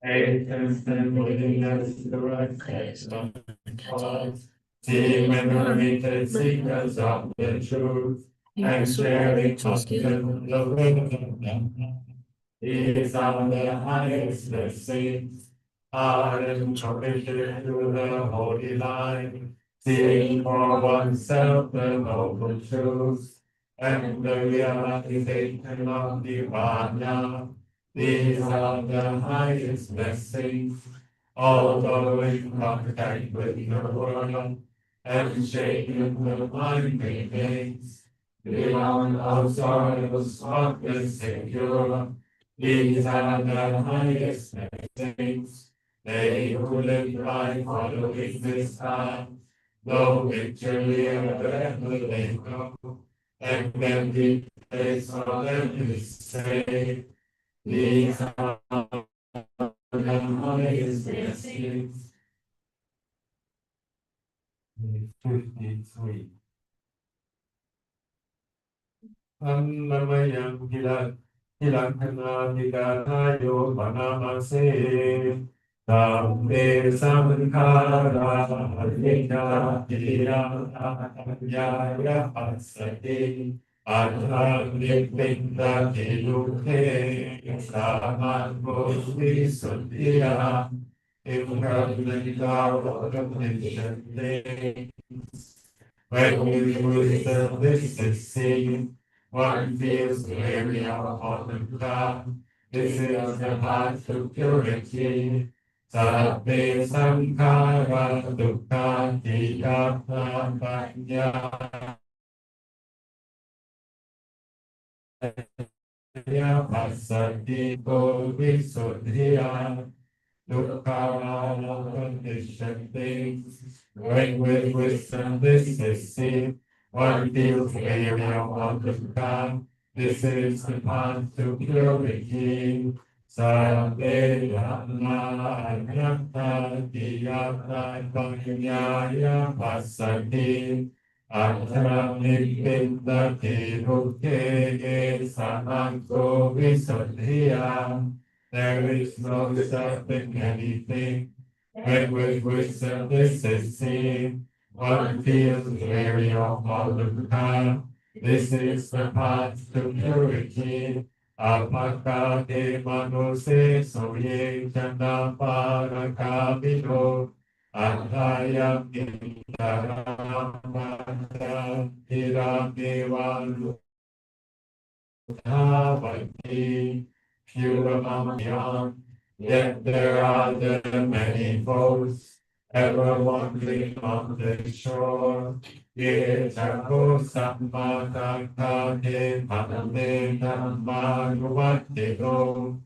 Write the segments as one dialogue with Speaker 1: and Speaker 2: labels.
Speaker 1: Patience and willingness to accept cause, seeing venerated seekers of the truth, and sharing confident the living. These are the highest blessings, ardent committed to the holy life, seeing for oneself the noble truth, and the realization of Nirvana. These are the highest blessings, although in contact with the world, and shaking the mind remains, beyond all sorrows, spotless, secure. These are the highest blessings, they who live by following this path, though victory wherever they go, and then the place for them is safe. These are the highest blessings. 53. Annamayan Kilankananikatayo Manamase Tambe Samkhara Adhika Yaya Asati Adhamikvinda Kilukhe Saman Bodhi Sundhya Imrabhika Vadamishante. When we listen this is seen, one feels the area of the God. This is the path to purity. Sabbe Sankara Dukkha Tiyatha Panya Pasati Bodhisodhiya Dukkha condition things. When with wisdom this is seen, one feels the area of the God. This is the path to purity. Sabbe Dhamma Anyata Diyata Panyaya Pasati Atramipindati Rukke Sananko Visodhiya. There is no stopping anything. When with wisdom this is seen, one feels weary of all the time. This is the path to purity. Apakate manuse soye chana parakabino. Atayam intaramata iramevalu Bhavati, Puramamyam, yet there are the many foes, ever wandering on the shore. Yetako sammadakate padame dhammanuvattido,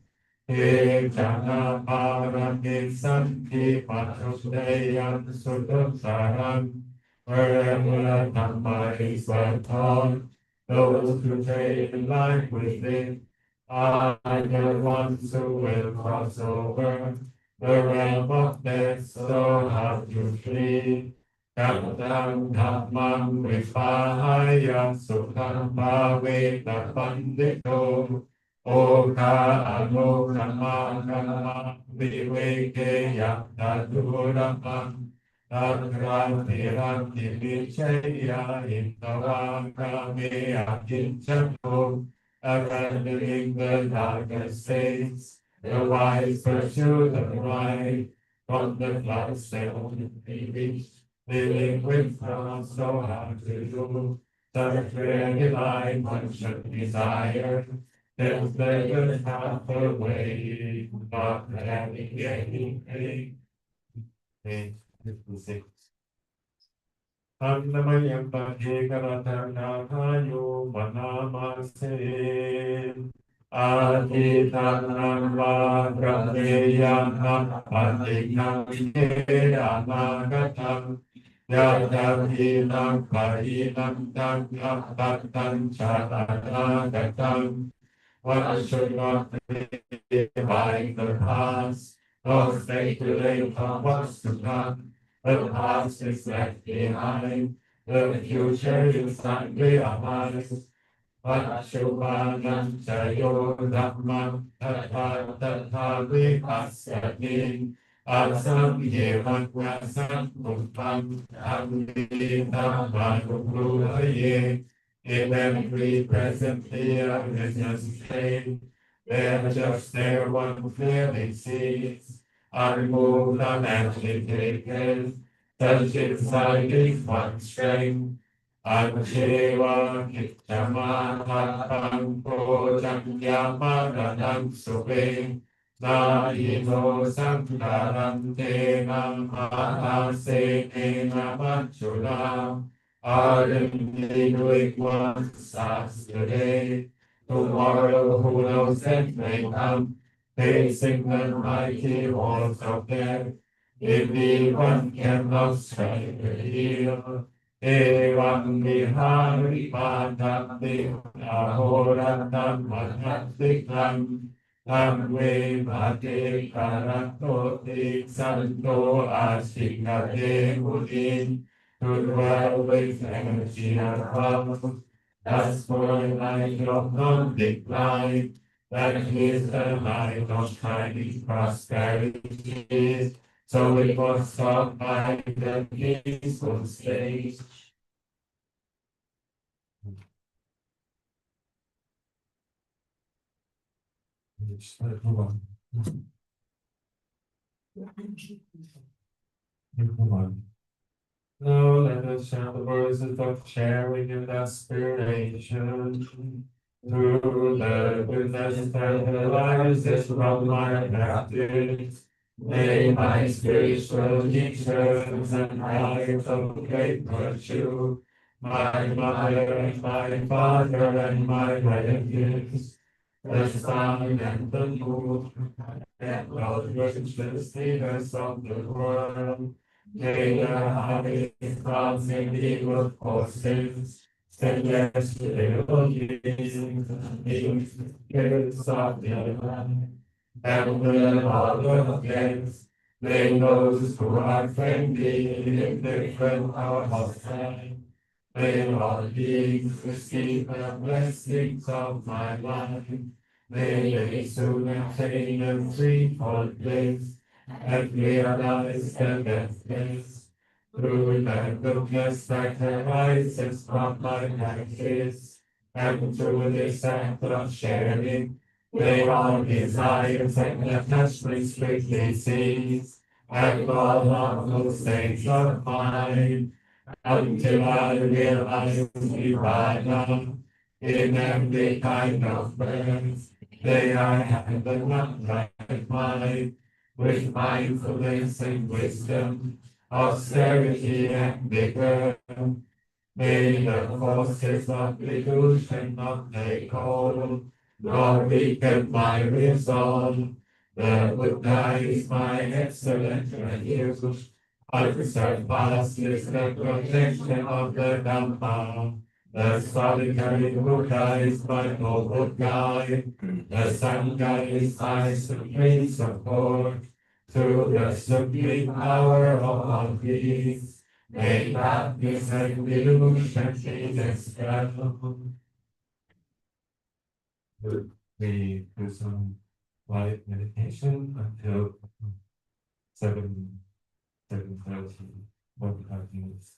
Speaker 1: He jana parame santi patudeyan sudamsaram, wherever Dhamma is taught, those who trade in life within are the ones who will cross over the realm of death, so how to flee. Kaptam dhammam vipahaya sukham bhaveta pandito oka anokama kama viveke yaktaduramam Adrantiranti Vichaya Intavakame Akinchako, abandoning the darker states, the wise pursue the right, from the clouds they only reach, living with us so hard to do, such very life one should desire, there's better half the way, not having anything. Annamayam Padhekaratanayo Manamase Aditanam Va Brahmeyanam Padhekam Anagatam Yadahinam Pahinam Tam Apatan Chatanagatam. One should not be like the past, nor speculate on what's to come. The past is left behind, the future is unrealized. Pachubanam Chayo Dhammam Tatha Tatha Vipassati Asam Yevam Vyasam Bhutam Amritam Manubhuvaye. In every present here in your state, there just there one clearly sees, unmoved, unagitated, such inside is one strength. Achewa Kitamatam Pojam Yamaranam Sube Naino Sankaram Tenam Mahase Nena Machula ardently doing once yesterday. Tomorrow who knows it may come, facing the mighty walls of death. If one cannot strike the heel, Evam Vihari Padam Ahoratam Mahatikam Tamve Mate Karatoti Santo Asikate Mudin to dwell with energy and love. As for the light of non-decline, that is the light of shining prosperity. So it was taught by the peaceful stage. Hold on. Hold on. Now let us chant the words of sharing and aspiration. Through the goodness that arises from my practice, may my spiritual teachers and guides of great virtue, my mother and my father and my relatives, the sun and the moon, and all the leaders of the world, may the highest gods and evil forces, celestial beings, spirits of the land, and will all of things, may those who are friendly, indifferent, or hostile, may all beings receive the blessings of my life. May they soon attain a threefold bliss and realize the benefits through the goodness that arises from my practice. And through this act of sharing, may all desires and attachments quickly cease, and all harmful states of mind until I realize Nirvana in every kind of birth. May I have an upright mind with mindfulness and wisdom, austerity and vigor. May the forces of illusion not take hold, nor weaken my resolve. The Buddha is my excellent refuge. Unsurpassed is the protection of the Dhamma. The solitary Buddha is my noble guide. The Sangha is my supreme support. Through the supreme power of all peace, may darkness and illusion be dispelled. We do some light meditation until 7:30, 45 minutes.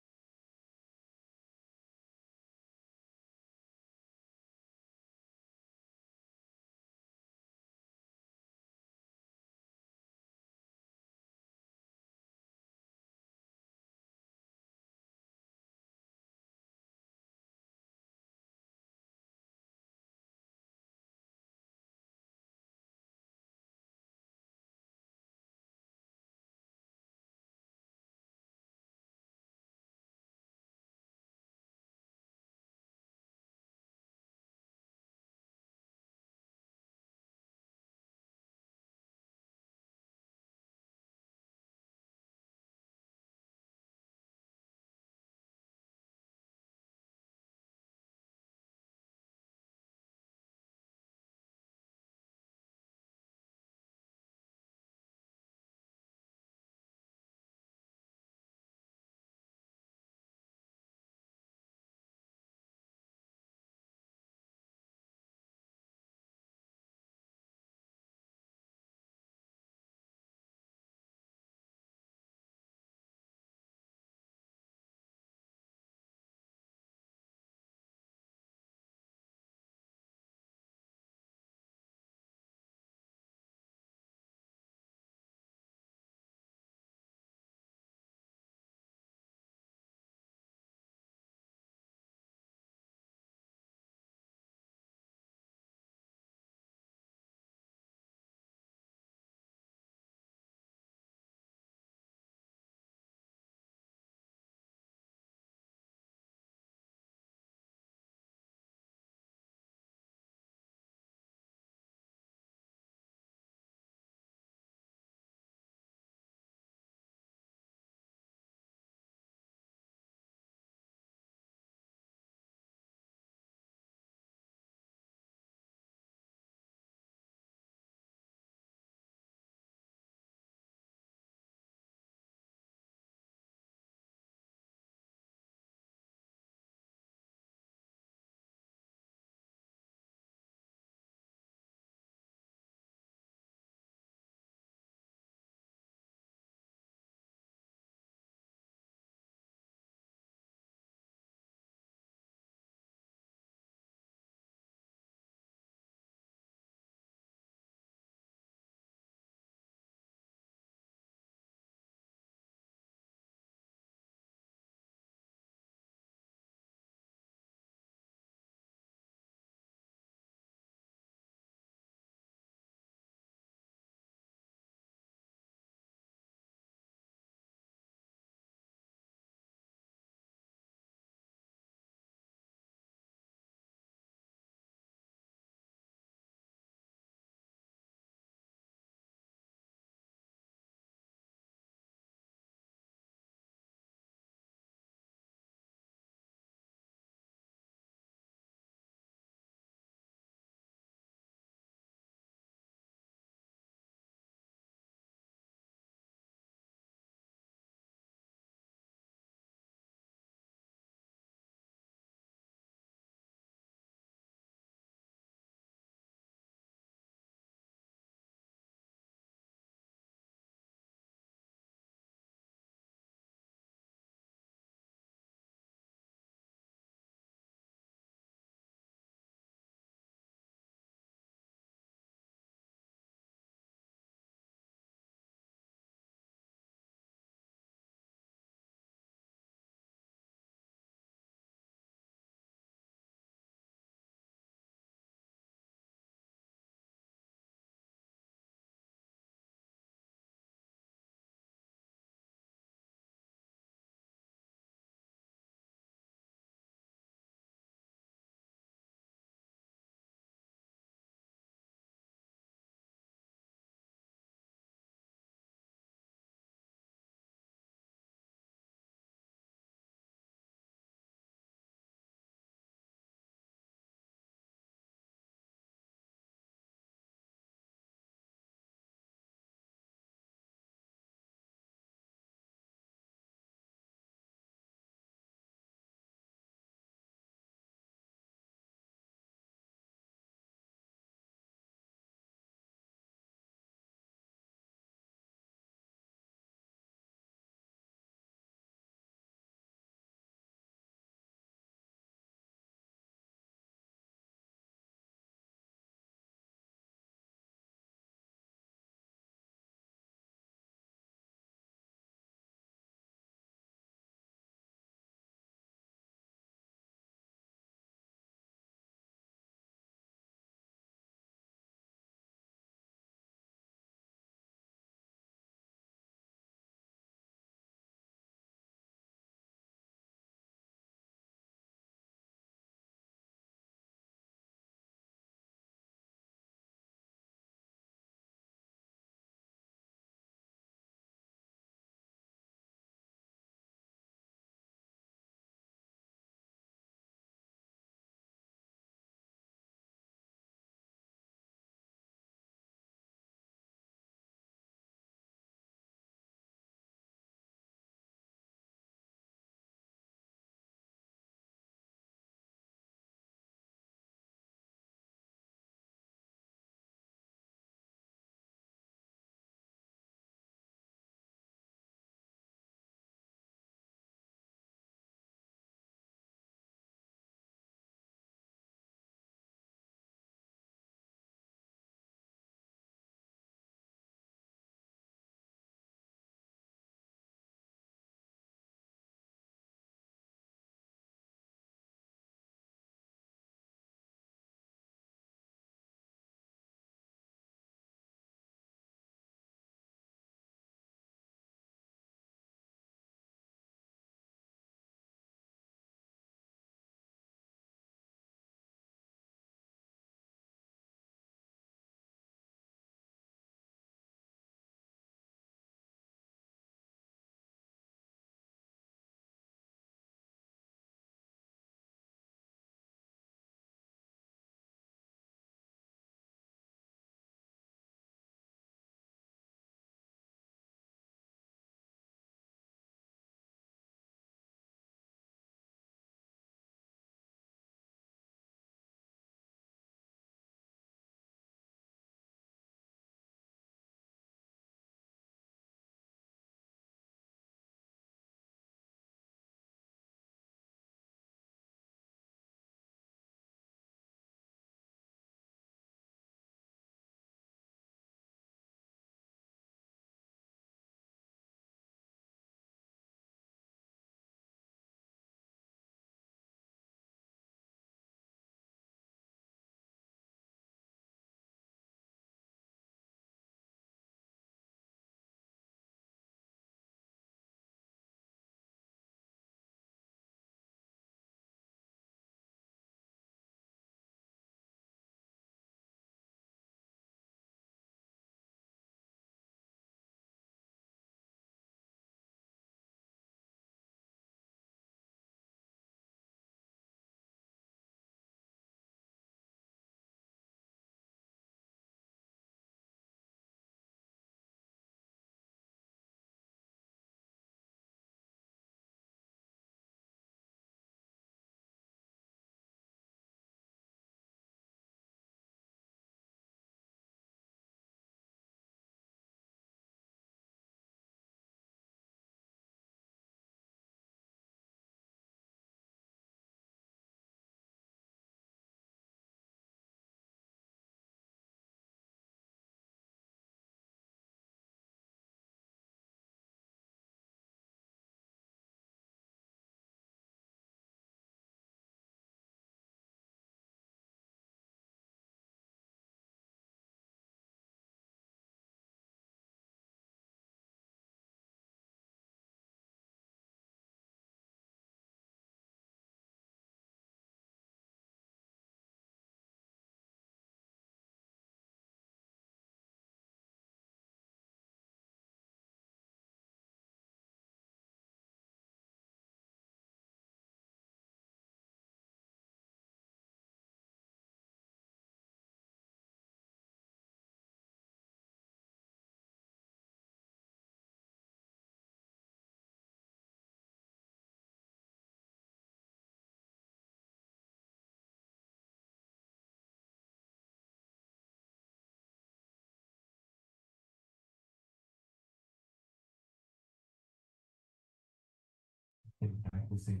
Speaker 1: been practicing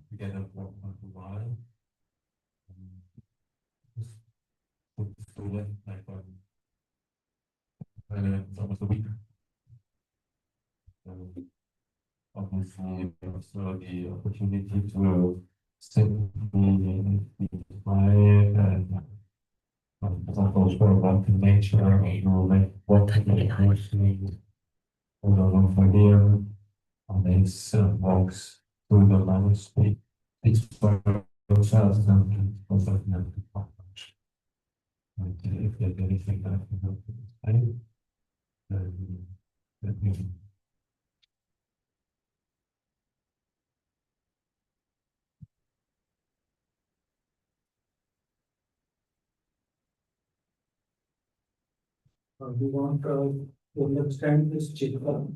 Speaker 1: together for a while. Just good student, like it's almost a week. So obviously, also the opportunity to simply be quiet and also about the nature, like what actually hold on for here. And these walks through the landscape. It's for yourselves and also not to much. And if there's anything that I can help you explain, then let me know. We want to understand this chitta.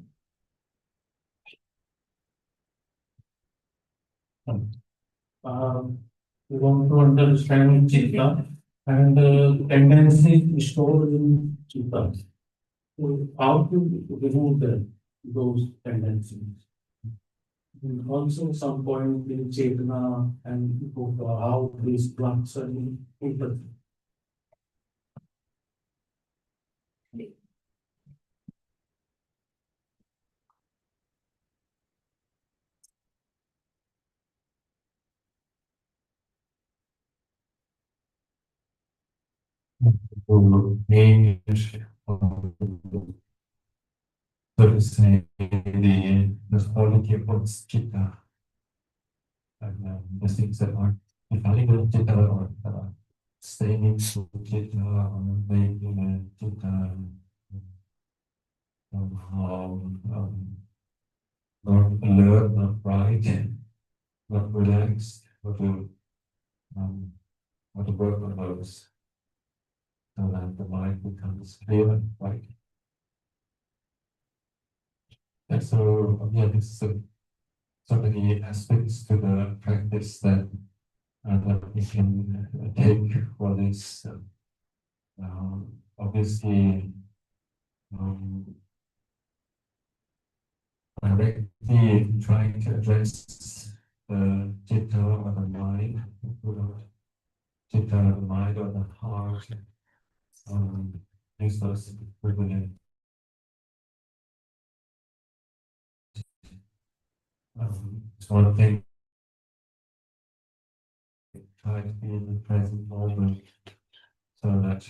Speaker 1: We want to understand chitta and tendency stored in chitta. So how to remove those tendencies? And also some point in Chetana and how these plants are interpret. Change, so to say, the quality of chitta and the things that are defining chitta or staying to chitta or making chitta somehow not alert, not bright, not relaxed, um, or to work on those so that the mind becomes clear and bright. And so, yeah, this is so many aspects to the practice that we can take for this. Obviously, um, directly trying to address the chitta or the mind, chitta or the mind or the heart, use those privileges. It's one thing, try to be in the present moment so that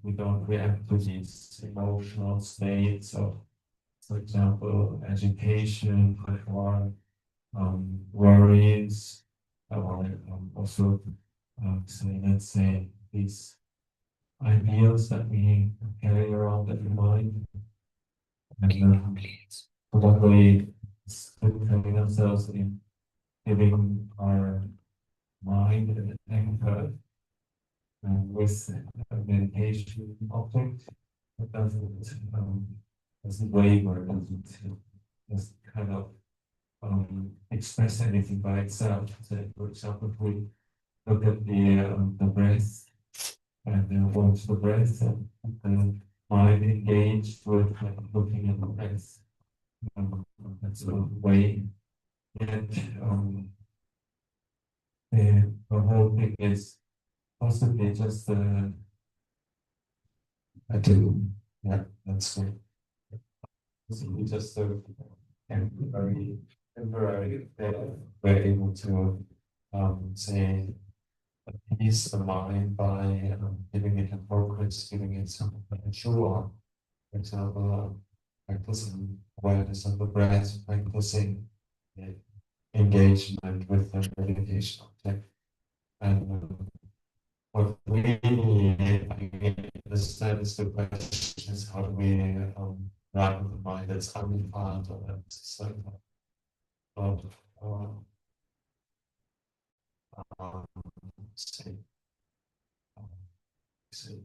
Speaker 1: we don't react to these emotional states of, for example, agitation or worries, or also, let's say, these ideals that we carry around in the mind. And probably training ourselves in giving our mind an anchor with a meditation object that doesn't waver, doesn't kind of express anything by itself. So, for example, if we look at the breath and watch the breath and the mind engaged with looking at the breath. That's a way. Yet the whole thing is possibly just I do. Yeah, that's good. Possibly just a temporary we're able to say appease the mind by giving it a focus, giving it some control. For example, practicing awareness of the breath, practicing engagement with the meditation object. And what we understand is the question is how do we run the mind that's undefined or that's like of um, say, um, say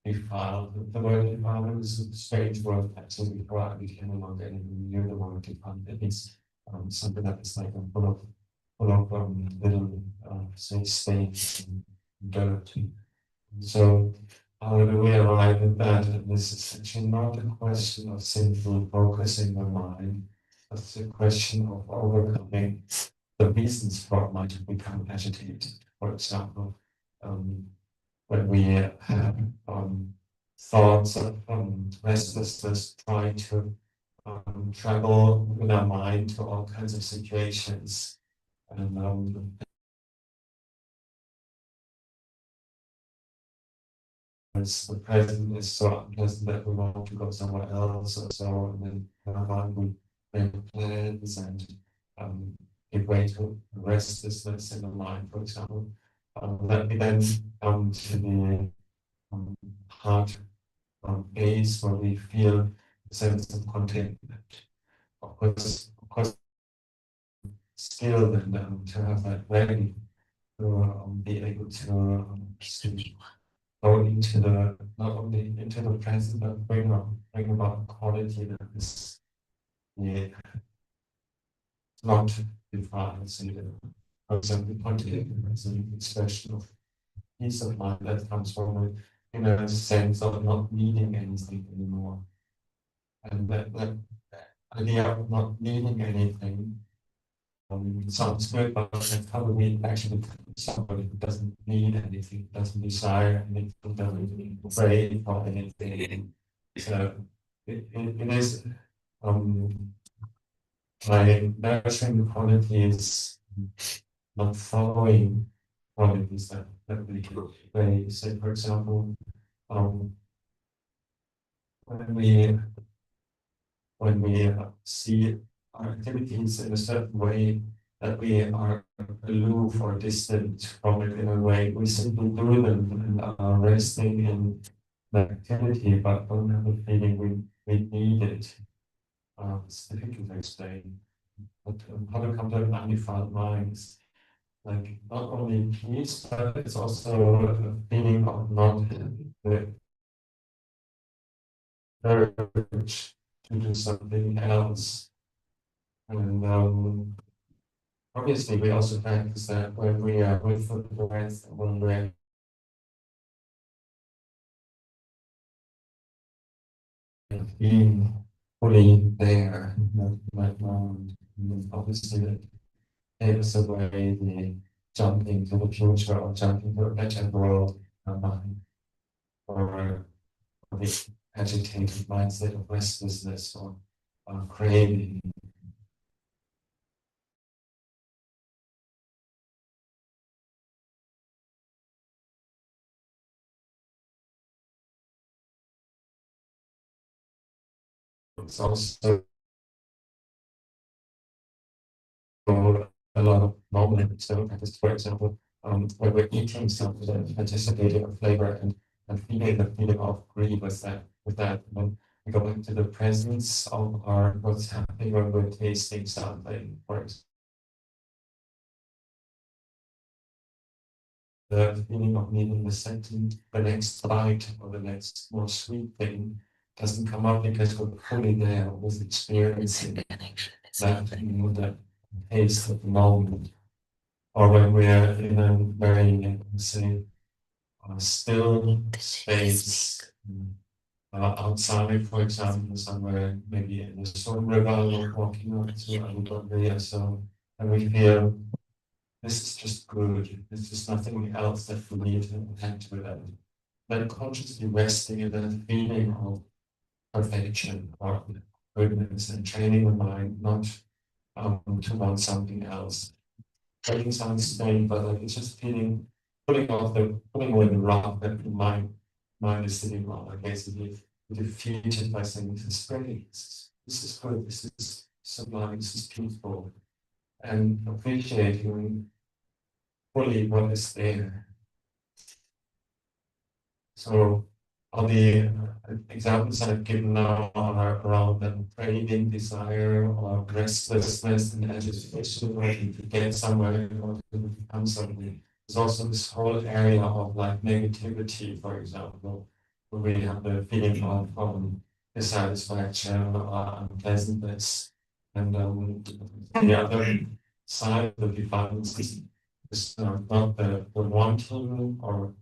Speaker 1: defiled. The word defiled is a strange word actually before I became no longer anything near the word defiled. It means something that is like full of little say stains and dirt. So how do we arrive at that? And this is actually not a question of simply focusing the mind, it's a question of overcoming the reasons for our mind to become agitated. For example, when we have thoughts of restlessness, try to travel with our mind to all kinds of situations. And as the present is so unpleasant that we want to go somewhere else or so, and then we make plans and give way to restlessness in the mind, for example. That we then come to the heart base where we feel a sense of contentment. Of course, still and to have that ready to be able to go into the not only into the present but bring about quality that is yeah, not defined. So, for example, contentment is an expression of peace of mind that comes from a inner sense of not needing anything anymore. And that idea of not needing anything sounds good, but how do we actually somebody who doesn't need anything, doesn't desire anything, doesn't pray for anything? So it is by nurturing the qualities, not following qualities that we play. Say, for example, um, when we when we see our activities in a certain way, that we are aloof or distant from it in a way. We simply do them and are resting in the activity, but don't have the feeling we need it. It's difficult to explain. But how to come to an undefiled mind, like not only peace, but it's also a feeling of not the urge to do something else. And obviously, we also practice that when we are with the breath, when we're being fully there, right now. And obviously, that takes away the jumping to the future or jumping to a better world in our mind, or the agitated mindset of restlessness or craving. It's also a lot of normal external practice. For example, when we're eating something, anticipating a flavor and feeling the feeling of greed with that, when we go into the presence of our what's happening when we're tasting something, for example, the feeling of needing the next bite or the next more sweet thing doesn't come up because we're fully there with experiencing that taste of the moment. Or when we're in a very, say, still space outside, for example, somewhere maybe in the Sun River or walking up to Alibaba or so, and we feel this is just good, there's just nothing else that we need to act with it. Then consciously resting in that feeling of perfection or goodness and training the mind not to want something else. Making sounds strange, but like it's just feeling putting away the rock that the mind is sitting on. Like basically defeated by saying this is great, this is good, this is sublime, this is peaceful, and appreciating fully what is there. So all the examples I've given now are around the craving, desire, or restlessness and agitation, waiting to get somewhere or to become something. There's also this whole area of like negativity, for example, where we have the feeling of dissatisfaction or unpleasantness. And the other side of the violence is not the wanting or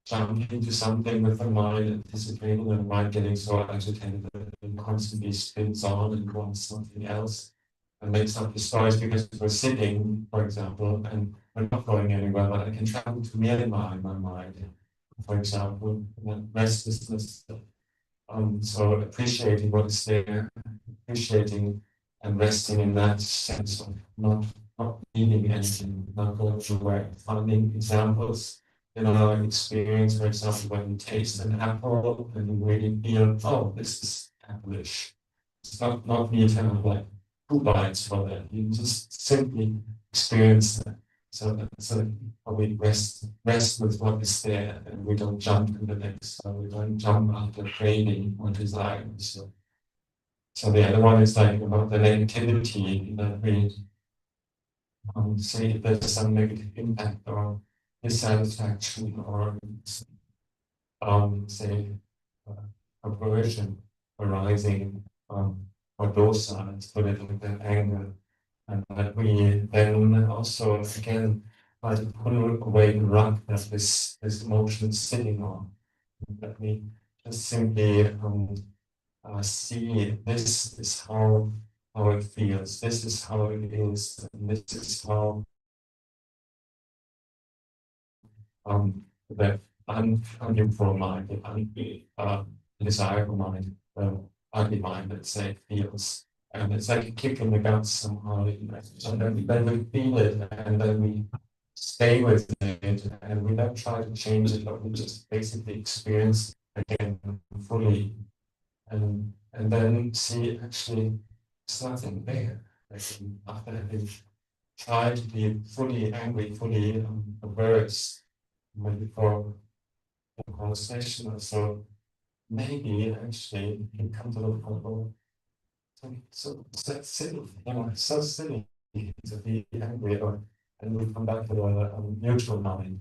Speaker 1: jump into something with the mind, anticipating the mind getting so agitated that it constantly spins on and wants something else. and makes up the stories because we're sitting, for example, and we're not going anywhere, but I can travel to Myanmar in my mind, for example, restlessness. So appreciating what is there, appreciating and resting in that sense of not needing anything, not going anywhere, finding examples in our experience. For example, when you taste an apple and you really feel, oh, this is appleish. It's not need to have like 2 bites for that. You just simply experience that. So we rest with what is there, and we don't jump to the next. So we don't jump after craving or desire. So the other one is like about the negativity that we say if there's some negative impact or dissatisfaction or say uh, aversion arising or those sides, put it like that, anger, and that we then also again try to pull away the rug that this emotion is sitting on. That we just simply see this is how it feels, this is how it is, and this is how the uncontrolled mind, the desirable mind, the ugly mind, let's say, feels. And it's like a kick in the guts somehow. So then we feel it, and then we stay with it, and we don't try to change it, but we just basically experience it again fully, and then see actually there's nothing there. Like after having tried to be fully angry, fully averse, maybe for a conversation or so, maybe actually you come to the point, oh, so that's silly, it's so silly to be angry, or and we come back to a neutral mind.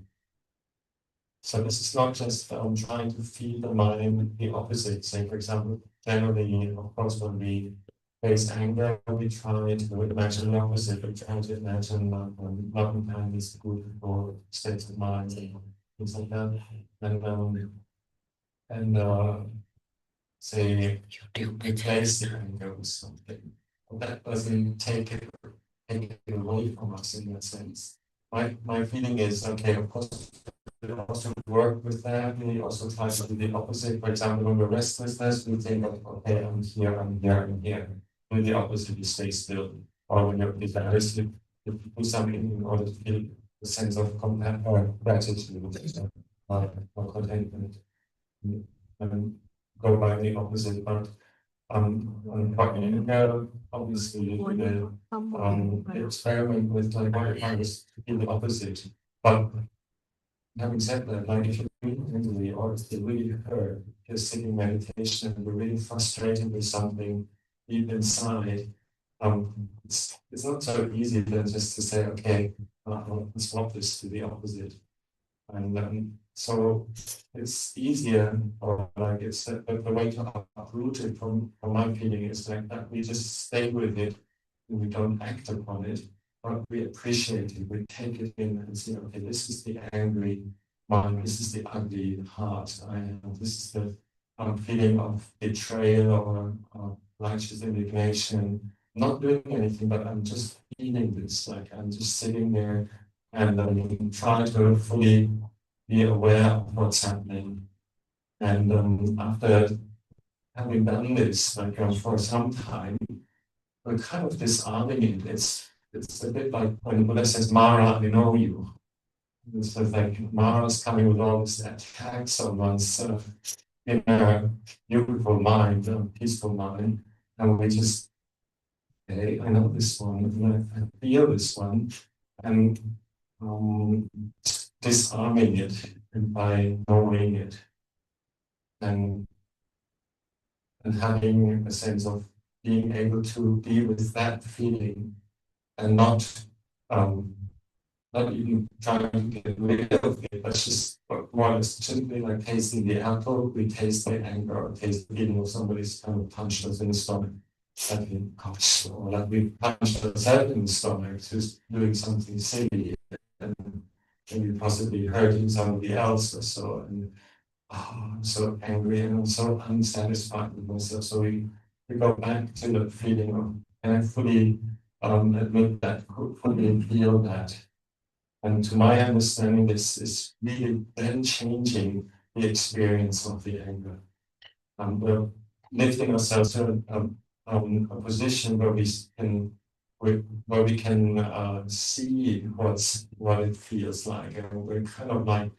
Speaker 1: So this is not just trying to feed the mind the opposite. Say, for example, generally, of course, when we face anger, we try to imagine the opposite. We try to imagine love and kindness, good for states of mind and things like that. And say replace the anger with something. That doesn't take it away from us in that sense. My feeling is okay, of course, we also work with that. We also try to do the opposite. For example, when we're restlessness, we think of, okay, I'm here, I'm here, I'm here. Do the opposite, you stay still. Or when you're desirous, you do something in order to feel the sense of content or gratitude or contentment. And go by the opposite. But talking obviously the experiment with like what if I was to do the opposite. But having said that, like if you're really mentally or if you really hurt, you're sitting meditation and you're really frustrated with something deep inside, it's not so easy then just to say, okay, let's swap this to the opposite. And so it's easier, or like it's the way to uproot it from my feeling is like that we just stay with it and we don't act upon it, but we appreciate it, we take it in and say, okay, this is the angry mind, this is the ugly heart I have, this is the feeling of betrayal or righteous indignation, not doing anything, but I'm just feeling this, like I'm just sitting there and try to fully be aware of what's happening. And after having done this, like for some time, we're kind of disarming it. It's a bit like when the Buddha says, Mara, I know you. It's like Mara's coming with all this attacks on one's inner beautiful mind, peaceful mind. And we just, hey, I know this one, I feel this one. And um, disarming it by knowing it and and having a sense of being able to be with that feeling and um, not even trying to get rid of it, but just more or less simply like tasting the apple, we taste the anger or taste the feeling of somebody's kind of punched us in the stomach. Like we gosh, or like we punched ourselves in the stomach, just doing something silly and maybe possibly hurting somebody else or so. And I'm so angry and I'm so unsatisfied with myself. So we go back to the feeling of, can I fully admit that, fully feel that. And to my understanding, this is really then changing the experience of the anger. We're lifting ourselves to a position where where we can see what it feels like, and we're kind of like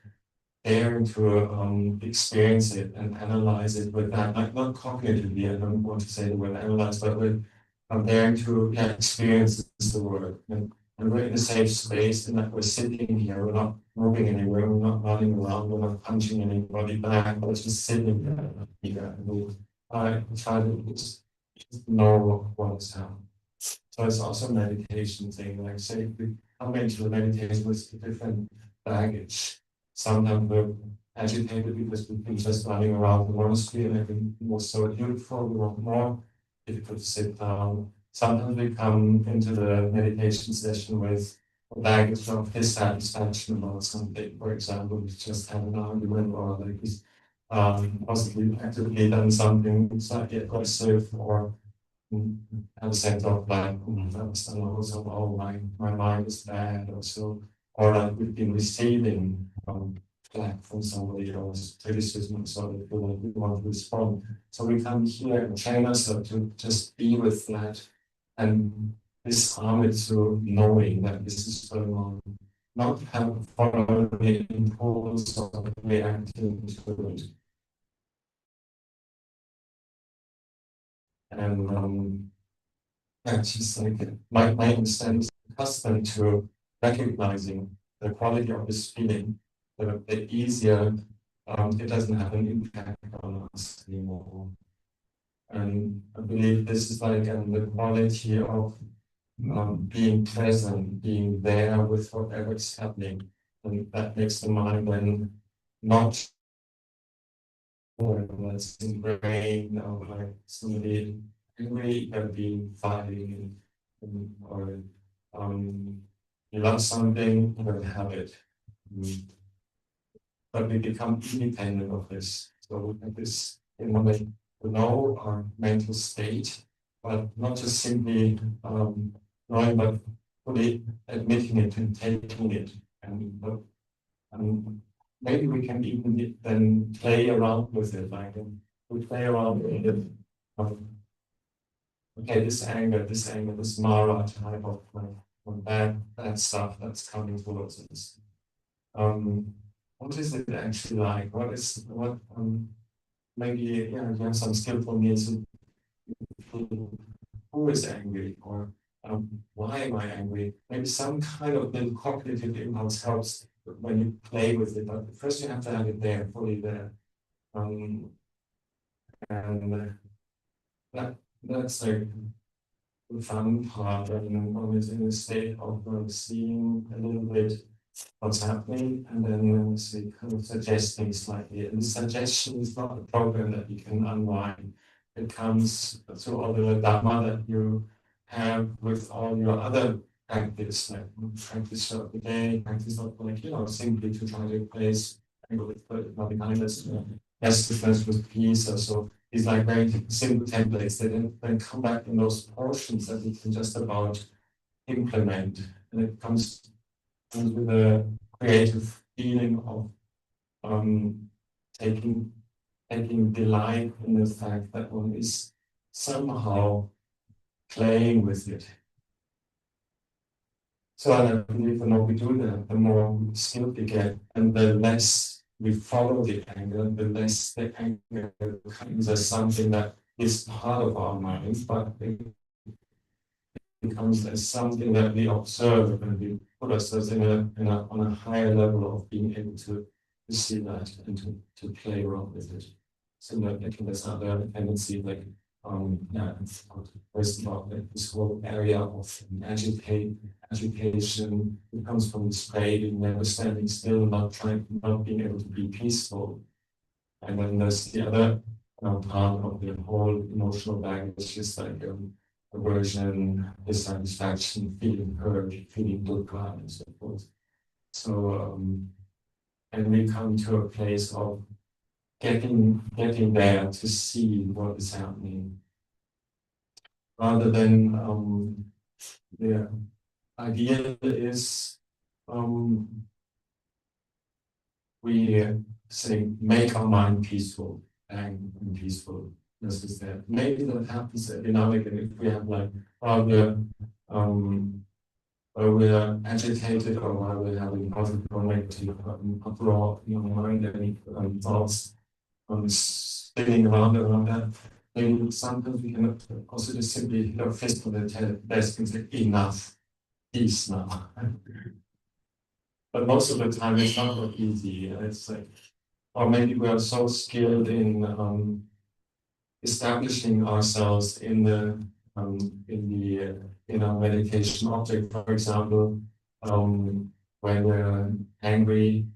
Speaker 1: daring to experience it and analyze it with that, like not cognitively. I don't want to say the word analyze, but with daring to experience the word. And we're in a safe space, and that we're sitting here, we're not moving anywhere, we're not running around, we're not punching anybody back, we're just sitting here. And we try to just know what is happening. So it's also a meditation thing. Like say, if we come into the meditation with different baggage, sometimes we're agitated because we've been just running around the monastery and everything was so beautiful, we want more, difficult to sit down. Sometimes we come into the meditation session with a baggage of dissatisfaction about something. For example, we just had an argument, or like we possibly actively done something slightly aggressive, or have a sense of like, also, oh, my mind is bad, or so, or like we've been receiving flack from somebody else, criticism, so that we want to respond. So we come here and train ourselves to just be with that and disarm it to knowing that this is going on, not have follow the impulse of reacting to it. And it's just like my understanding is accustomed to recognizing the quality of this feeling, the easier it doesn't have an impact on us anymore. And I believe this is like the quality of being present, being there with whatever is happening. And that makes the mind then not that's ingrained or like somebody angry can be fighting or you love something, you will have it. But we become independent of this. So we have this in order to know our mental state, but not just simply knowing, but fully admitting it and taking it. And maybe we can even then play around with it, like we play around with it. Okay, this anger, this Mara type of bad stuff that's coming towards us. What is it actually like? What maybe you have some skillful means to who is angry, or why am I angry? Maybe some kind of little cognitive impulse helps when you play with it, but first you have to have it there, fully there. And that's like the fun part, and one is in a state of seeing a little bit what's happening, and then we kind of suggest things slightly. And the suggestion is not a program that you can unwind. It comes through all the Dharma that you have with all your other practice, like practice of the day, practice of like, simply to try to replace anger with loving kindness, restlessness with peace, or so. These like very simple templates that then come back in those portions that we can just about implement. And it comes with a creative feeling of taking delight in the fact that one is somehow playing with it. So I believe the more we do that, the more skill we get, and the less we follow the anger, the less the anger becomes as something that is part of our mind, but it becomes as something that we observe, and we put ourselves on a higher level of being able to see that and to play around with it. So that there's other tendency, like first about like this whole area of agitation. It comes from this craving, never standing still, not being able to be peaceful. And then there's the other part of the whole emotional baggage, is like aversion, dissatisfaction, feeling hurt, feeling dukkha, and so forth. So, and we come to a place of getting there to see what is happening, rather than
Speaker 2: the idea is we say make our mind peaceful and peaceful. This is that. Maybe that happens like if we have like while um or we're agitated or while we're having positive or negative uproar in our mind, any thoughts spinning around that. Maybe sometimes we can also just simply hit our fist on the desk and say, enough, peace now. But most of the time it's not that easy. It's like, or maybe we are so skilled in establishing ourselves in our meditation object. For example, when we're angry,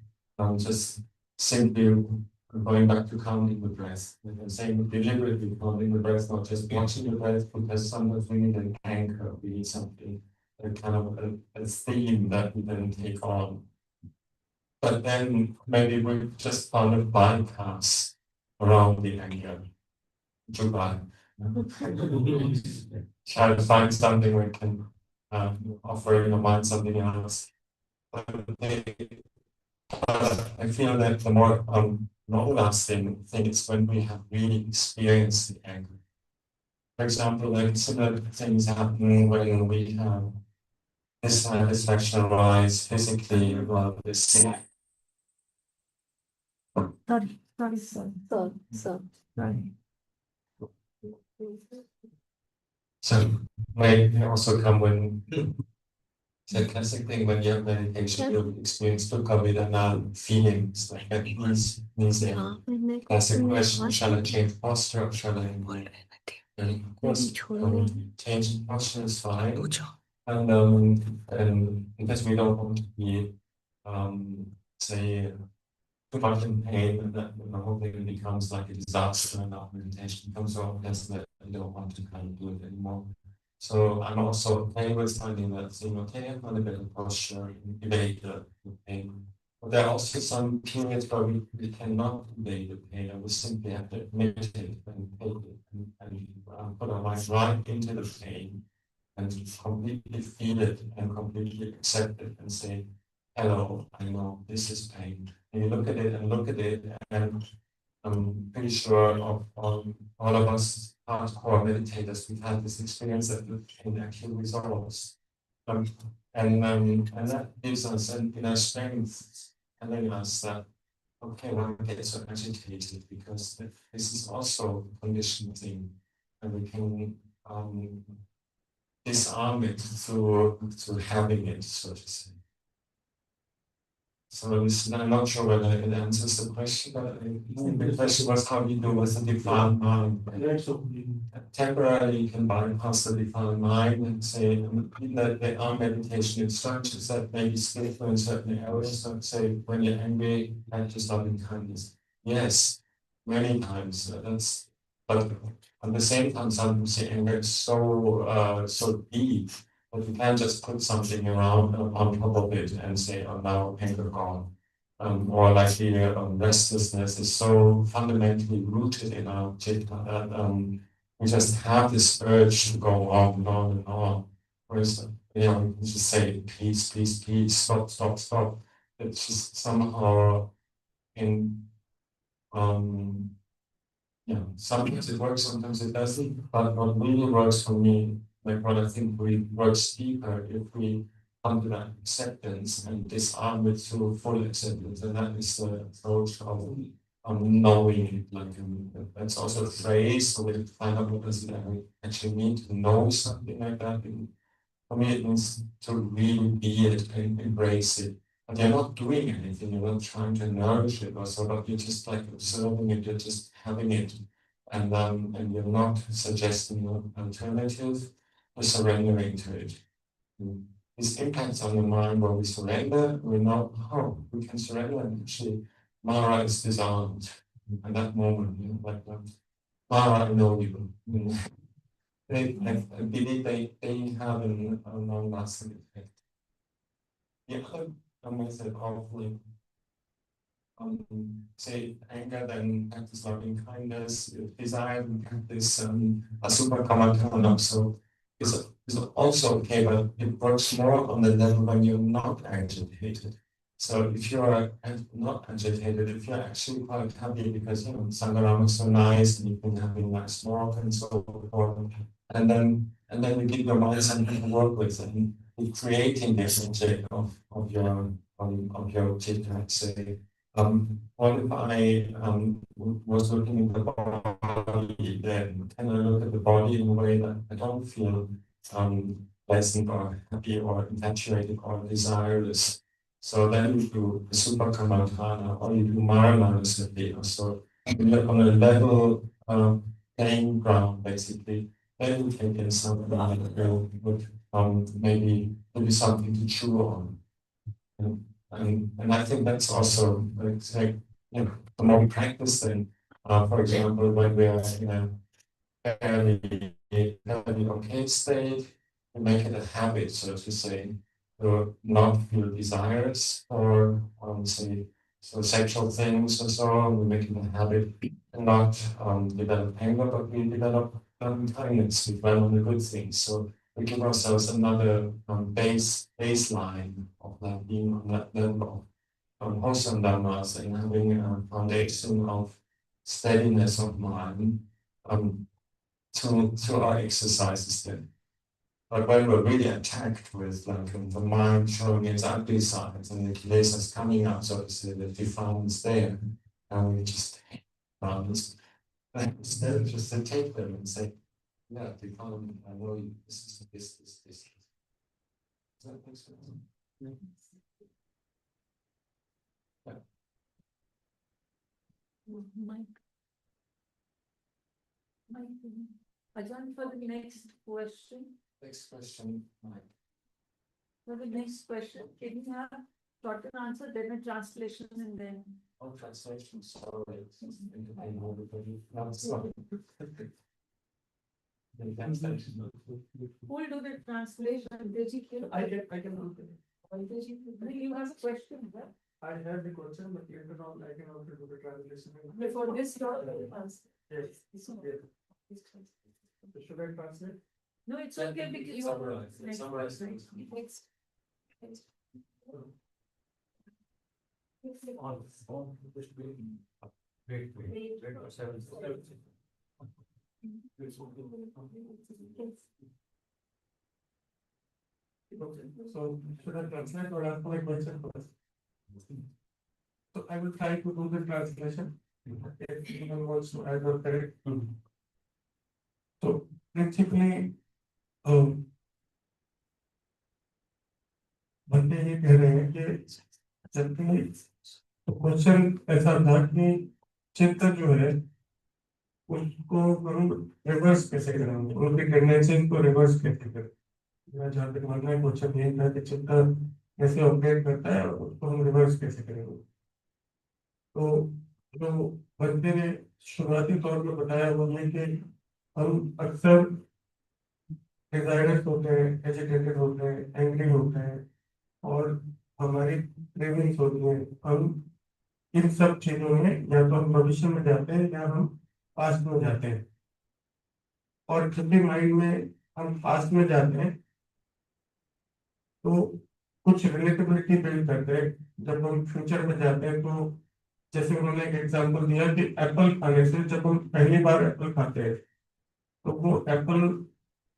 Speaker 2: just simply going back to counting the breath and saying deliberately counting the breath, not just watching the breath, because sometimes we need an anchor, we need something, a kind of a theme that we then take on. But then maybe we just found a bypass around the anger. Goodbye. Try to find something we can offer in your mind something else. But I feel that the more long-lasting thing is when we have really experienced the anger. For example, like similar things happen when we have dissatisfaction arise physically rather than sick.
Speaker 3: Sorry.
Speaker 2: So may also come when it's a classic thing when you have meditation, you experience dukkha vedana feelings like that means a classic question, shall I change posture or shall I of course change posture is fine. And because we don't want to be say too much in pain and that the whole thing becomes like a disaster and our meditation becomes so obvious that we don't want to kind of do it anymore. So I'm also okay with finding that saying, okay, I've got a better posture, evade the pain. But there are also some periods where we cannot evade the pain, and we simply have to admit it and take it and put our mind right into the pain and completely feel it and completely accept it and say, hello, I know this is pain. And you look at it and look at it, and I'm pretty sure of all of us hardcore meditators, we've had this experience that the pain actually resolves. And that gives us an inner strength, telling us that, okay, why get so agitated? Because this is also a conditioned thing, and we can disarm it through having it, so to say. So I'm not sure whether it answers the question, but the question was how do you do with the defined mind? Temporarily you can bypass the defined mind and say that there are meditation instructions that may be skillful in certain areas. So say when you're angry, practice loving kindness. Yes, many times. But at the same time, sometimes the anger is so deep. But you can't just put something around on top of it and say, oh, now anger gone. Or like the restlessness is so fundamentally rooted in our citta that we just have this urge to go on and on and on. Whereas, you can just say, please, please, please, stop, stop, stop. It's just somehow in yeah, sometimes it works, sometimes it doesn't. But what really works for me, like what I think works deeper, if we come to that acceptance and disarm it through full acceptance, and that is the approach of knowing it. Like that's also a phrase, so we find out what does it actually mean to know something like that. And for me, it means to really be it and embrace it. But you're not doing anything, you're not trying to nourish it or so, but you're just like observing it, you're just having it. And you're not suggesting an alternative, you're surrendering to it. This impacts on the mind where we surrender, we know, oh, we can surrender, and actually Mara is disarmed at that moment, like Mara, I know you. I believe they have a long-lasting effect. The other method of like, say anger, then practice loving kindness, desire, and practice asubha kamatana. So is also okay, but it works more on the level when you're not agitated. So if you are not agitated, if you're actually quite happy because Sangaram is so nice and you've been having nice walk and so forth, and then you give your mind something to work with and you're creating this object of your object, let's say. What if I was looking at the body, then can I look at the body in a way that I don't feel pleasant or happy or infatuated or desireless? So then you do super kamantana or you do maranasati. So you're on a level playing ground basically. Then you take in something like would maybe something to chew on. And I think that's also like the more we practice, then for example, when we are in a fairly okay state, we make it a habit, so to say, to not feel desires or say so sexual things and so on. We make it a habit and not develop anger, but we develop kindness. We dwell on the good things. So we give ourselves another baseline of like being on that level of wholesome dhammas and having a foundation of steadiness of mind to our exercises then. But when we're really attacked with like the mind showing its ugly sides and the kilesas coming up, so to say, the defilements there, and we just instead of just to take them and say, yeah, defilement, I know you, this is this. Does that make sense? Yeah.
Speaker 3: Ajahn, for the next question.
Speaker 2: Next question, Mike.
Speaker 3: For the next question, can you have shorter answer, then a translation, and then?
Speaker 2: Oh, translation, sorry. No, it's not.
Speaker 3: Who will do the translation?
Speaker 4: I can do it.
Speaker 3: You have a question, right?
Speaker 4: I have the question, but later on I can also do the translation.
Speaker 3: Before this,
Speaker 4: Yes. Should I translate?
Speaker 3: no, it's okay because.
Speaker 2: Summarize.
Speaker 4: So should I translate or ask my question first? So I will try to do the translation. If anyone wants to add or correct. So principally, बंदे ये कह रहे हैं कि जब भी तो question ऐसा था कि चित्त जो है उसको हम रिवर्स कैसे करें, उनकी टेंडेंसी को रिवर्स कैसे करें। मेरा जहाँ तक मानना है क्वेश्चन यही था कि चित्त कैसे ऑपरेट करता है और उसको हम रिवर्स कैसे करेंगे। तो जो बंदे ने शुरुआती तौर पर बताया वो ये कि हम अक्सर डिजायरस होते हैं, एजिटेटेड होते हैं, एंग्री होते हैं और हमारी क्रेविंग्स होती हैं। हम इन सब चीजों में या तो हम भविष्य में जाते हैं या हम पास्ट में जाते हैं। और जब भी माइंड में हम पास्ट में जाते हैं तो कुछ रिलेटेबिलिटी बिल्ड करते हैं। जब हम फ्यूचर में जाते हैं तो जैसे उन्होंने एक एग्जांपल दिया कि एप्पल खाने से जब हम पहली बार एप्पल खाते हैं तो वो एप्पल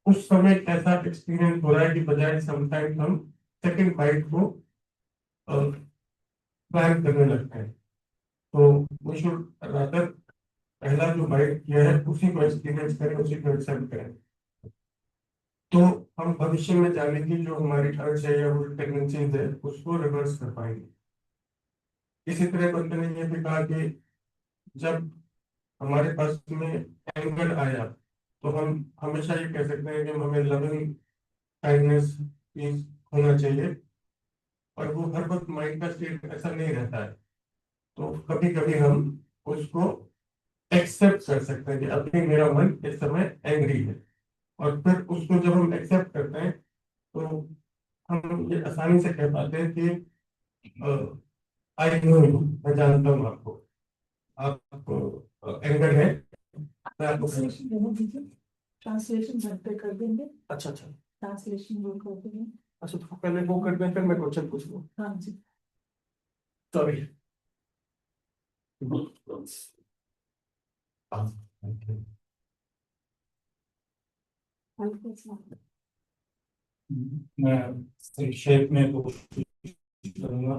Speaker 4: उस समय ऐसा एक्सपीरियंस हो रहा है कि बजाय समटाइम्स हम सेकंड बाइट को प्लान करने लगते हैं। तो वी शुड रादर पहला जो बाइट किया है उसी को एक्सपीरियंस करें, उसी को एक्सेप्ट करें। तो हम भविष्य में जाने की जो हमारी अर्ज है या वो टेंडेंसीज है उसको रिवर्स कर पाएंगे। इसी तरह बंदे ने ये भी कहा कि जब हमारे पास में एंगर आया तो हम हमेशा ये कह सकते हैं कि हमें लविंग काइंडनेस पीस होना चाहिए और वो हर वक्त माइंड का स्टेट ऐसा नहीं रहता है। तो कभी कभी हम उसको एक्सेप्ट कर सकते हैं कि अभी मेरा मन इस समय एंग्री है और फिर उसको जब हम एक्सेप्ट करते हैं तो हम ये आसानी से कह पाते हैं कि आई नो यू, मैं जानता हूँ आपको एंगर है, मैं आपको
Speaker 3: ट्रांसलेशन घर पे कर देंगे,
Speaker 4: अच्छा अच्छा
Speaker 3: ट्रांसलेशन वो कर देंगे।
Speaker 4: अच्छा, तो पहले वो कर दें फिर मैं क्वेश्चन पूछ लूँ।
Speaker 3: हाँ जी।
Speaker 4: सॉरी। मैं संक्षेप में कोशिश करूंगा।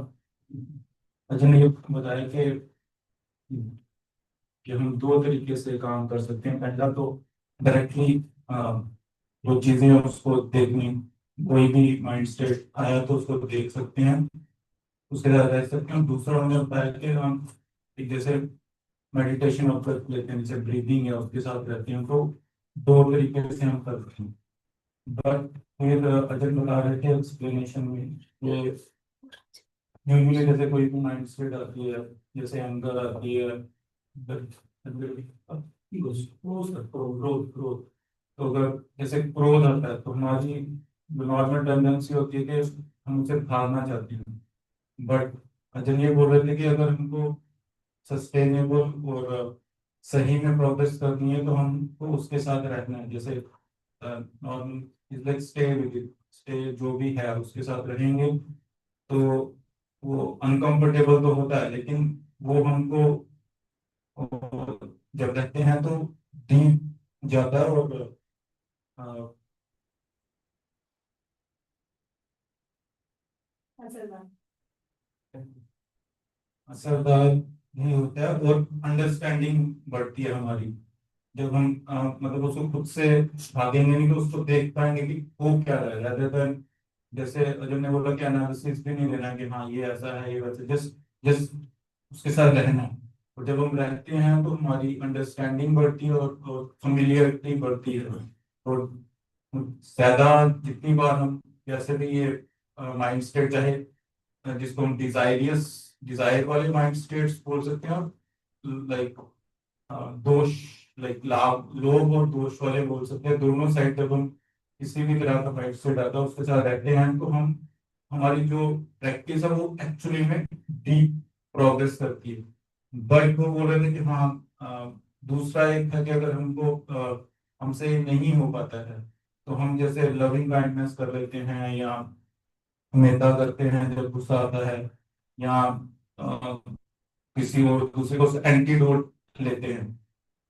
Speaker 4: अजय ने ये बताया कि हम दो तरीके से काम कर सकते हैं। पहला तो डायरेक्टली जो चीजें हैं उसको देखने, कोई भी माइंड स्टेट आया तो उसको देख सकते हैं, उसके साथ रह सकते हैं। दूसरा उन्होंने बताया कि हम एक जैसे मेडिटेशन कर लेते हैं, जैसे ब्रीदिंग है उसके साथ रहते हैं, तो दो तरीके से हम करते हैं। बट फिर अजय बता रहे थे एक्सप्लेनेशन में ये यूजुअली जैसे कोई भी माइंड सेट आती है, जैसे एंगर आती है, क्रोध क्रोध, तो अगर जैसे क्रोध आता है तो हमारी नॉर्मल टेंडेंसी होती है कि हम उसे भागना चाहते हैं। बट अजय ये बोल रहे थे कि अगर हमको सस्टेनेबल और सही में प्रोग्रेस करनी है तो हमको उसके साथ रहना है। जैसे normal like stay with it, stay जो भी है उसके साथ रहेंगे तो वो अनकंफर्टेबल तो होता है, लेकिन वो हमको जब रहते हैं तो डीप जाता है और अ, असरदार भी होता है और अंडरस्टैंडिंग बढ़ती है हमारी। जब हम मतलब उसको खुद से भागेंगे नहीं तो उसको देख पाएंगे कि वो क्या है, rather than जैसे अजय ने बोला कि एनालिसिस भी नहीं लेना कि हाँ ये ऐसा है ये वैसा, जस्ट जस्ट उसके साथ रहना है। और जब हम रहते हैं तो हमारी अंडरस्टैंडिंग बढ़ती है और फेमिलियरिटी बढ़ती है। और ज्यादा जितनी बार हम जैसे भी ये माइंड स्टेट, चाहे जिसको हम डिजायर वाले माइंड स्टेट्स बोल सकते हैं, लाइक दोष, लाइक लाभ लोभ और दोष वाले बोल सकते हैं, दोनों साइड जब हम किसी भी तरह का माइंड सेट आता है उसके साथ रहते हैं तो हम हमारी जो प्रैक्टिस है वो एक्चुअली में डीप प्रोग्रेस करती है। बट वो बोल रहे थे कि हाँ दूसरा एक है कि अगर हमको हमसे नहीं हो पाता है तो हम जैसे लविंग काइंडनेस कर लेते हैं या मेहता करते हैं जब गुस्सा आता है, या किसी और दूसरे को एंटीडोट लेते हैं।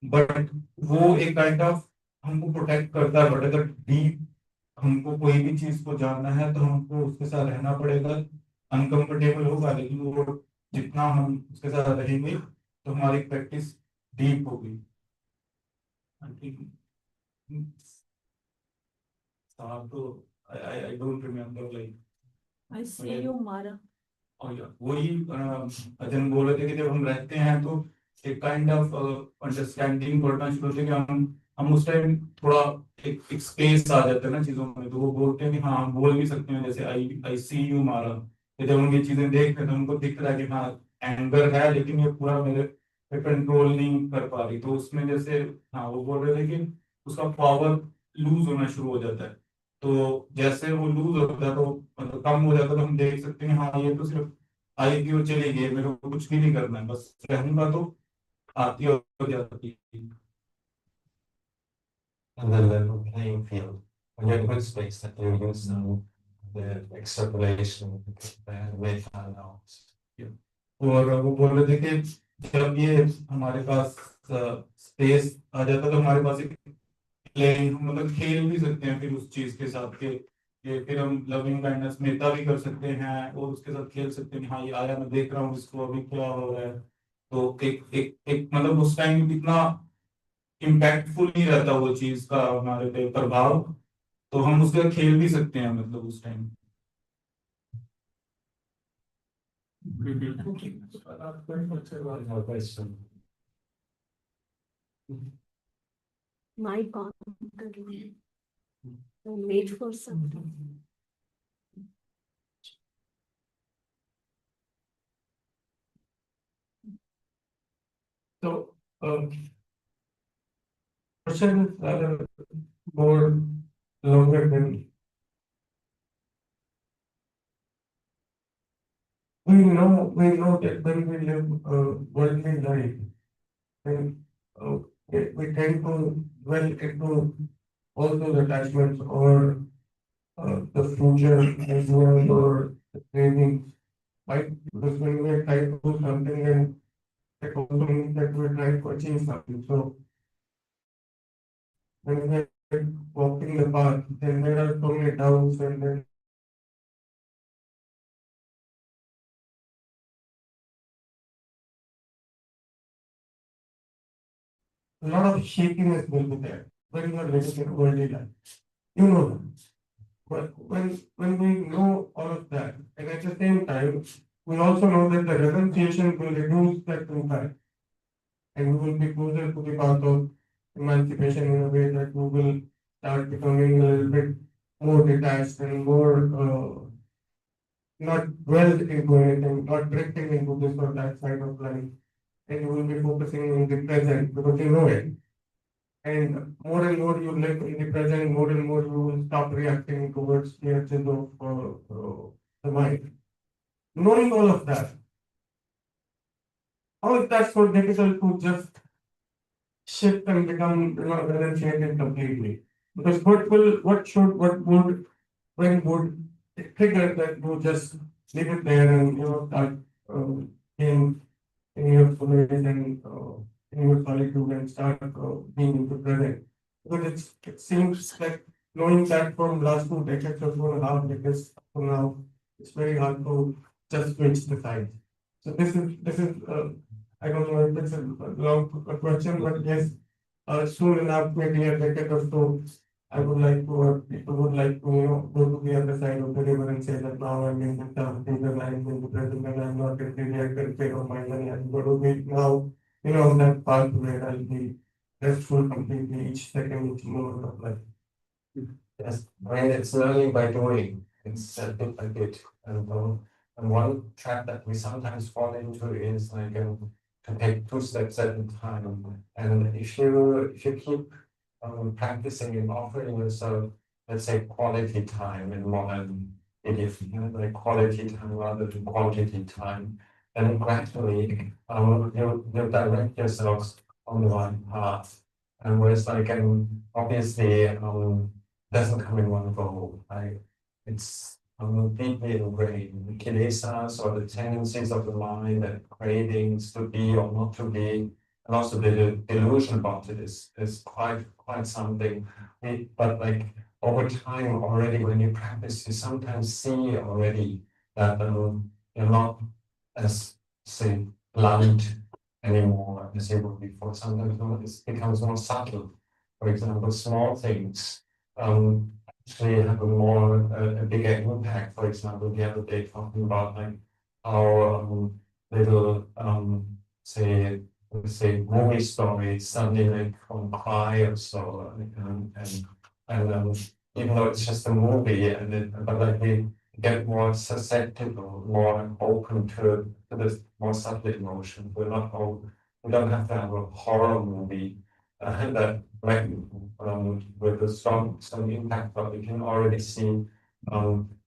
Speaker 4: बट वो एक काइंड ऑफ हमको प्रोटेक्ट करता है। बट अगर डीप हमको कोई भी चीज को जानना है तो हमको उसके साथ रहना पड़ेगा। अनकंफर्टेबल होगा लेकिन वो जितना हम उसके साथ रहेंगे तो हमारी प्रैक्टिस डीप होगी। I think, तो I don't remember like
Speaker 3: I see you, Mara.
Speaker 4: और वही अजन बोल रहे थे कि जब हम रहते हैं तो एक काइंड ऑफ अंडरस्टैंडिंग बढ़ना शुरू होती है कि हम उस टाइम थोड़ा एक स्पेस आ जाता है ना चीजों में, तो वो बोलते हैं कि हाँ हम बोल भी सकते हैं जैसे आई आई सी यू मारा। कि जब हम ये चीजें देखते हैं तो हमको दिख रहा है कि हाँ एंगर है लेकिन ये पूरा मेरे पे कंट्रोल नहीं कर पा रही, तो उसमें जैसे हाँ वो बोल रहे थे कि उसका पावर लूज होना शुरू हो जाता है। तो जैसे वो लूज होता है तो मतलब कम हो जाता है तो हम देख सकते हैं हाँ ये तो सिर्फ आएगी और चलेगी, मेरे को कुछ भी नहीं करना है, बस रहूंगा तो आती और जाती है।
Speaker 2: And the level playing field. When you're in a good space, that you're using the extrapolation, the meta now.
Speaker 4: और वो बोल रहे थे कि जब ये हमारे पास स्पेस आ जाता है तो हमारे पास एक प्लेइंग मतलब खेल भी सकते हैं फिर उस चीज के साथ के ये फिर हम लविंग काइंडनेस मेता भी कर सकते हैं और उसके साथ खेल सकते हैं। हाँ ये आया मैं देख रहा हूँ इसको अभी क्या हो रहा है, तो एक एक एक मतलब उस टाइम इतना इम्पैक्टफुल नहीं रहता वो चीज का हमारे पे प्रभाव, तो हम उसके साथ खेल भी सकते हैं मतलब उस time.
Speaker 2: No question.
Speaker 3: Mic on. Wait for some time.
Speaker 4: So, question is rather more longer than we know that when we live worldly life, then we tend to dwell into all those attachments or the future ideas or the cravings. Why? Because when we try to do something, then it also means that we're trying to achieve something. So when we're walking the path, then there are so many doubts and then a lot of shakiness will be there when you are living in worldly life. You know that. But when we know all of that, and at the same time, we also know that the renunciation will reduce that impact, and we will be closer to the path of emancipation in a way that we will start becoming a little bit more detached and more not dwelled into anything, not drifting into this or that side of life, and you will be focusing on the present because you know it. And more you live in the present, more and more you will stop reacting towards the actions of the mind. Knowing all of that, how is that so difficult to just shift and become renunciated completely? Because what would, when would it trigger that you just leave it there and start being in your place and in your solitude and start being into present. Because it seems like knowing that from last 2 decades or 2.5 decades from now, it's very hard to just switch the sides. So this is I don't know if it's a long question, but yes, soon enough, maybe a decade or so, I would like to, or people would like to, go to the other side of the river and say that now I'm in the town, and I'm in the present, and I'm not really, I can pay on my money, I'm going to be now, on that path where I'll be restful completely each second, each moment of life.
Speaker 2: Yes, I mean, it's learning by doing. It's a bit by bit. And one trap that we sometimes fall into is like to take 2 steps at a time. And if you keep practicing and offering yourself, let's say, quality time in modern idiom, like quality time rather than quantity time, then gradually you direct yourselves on the right path. And whereas like obviously doesn't come in one go. It's deeply ingrained. The kilesas or the tendencies of the mind and cravings to be or not to be, and also the delusion about it is quite something. But like over time already when you practice, you sometimes see already that you're not as say blunt anymore as you were before. Sometimes it becomes more subtle. For example, small things actually have a bigger impact. For example, the other day talking about like how little say movie stories suddenly make one cry or so, and even though it's just a movie, but like we get more susceptible, more open to this more subtle emotion. We don't have to have a horror movie that like with a strong impact, but we can already see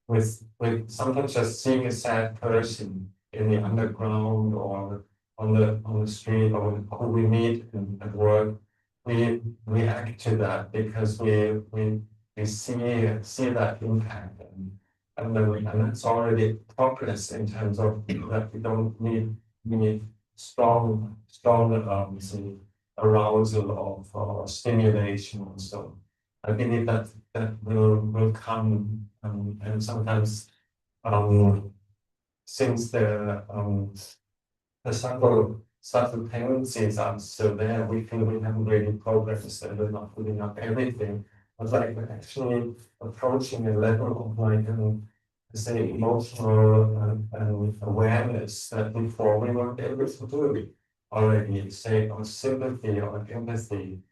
Speaker 2: with sometimes just seeing a sad person in the underground or on the street or who we meet at work, we react to that because we see that impact and that's already progress in terms of that we don't need strong say, arousal of or stimulation and so. I believe that will come and sometimes um, since the subtle tendencies are still there, we feel we haven't really progressed and we're not putting up everything. But like we're actually approaching a level of like say emotional and awareness that before we weren't able to do already, say or sympathy or empathy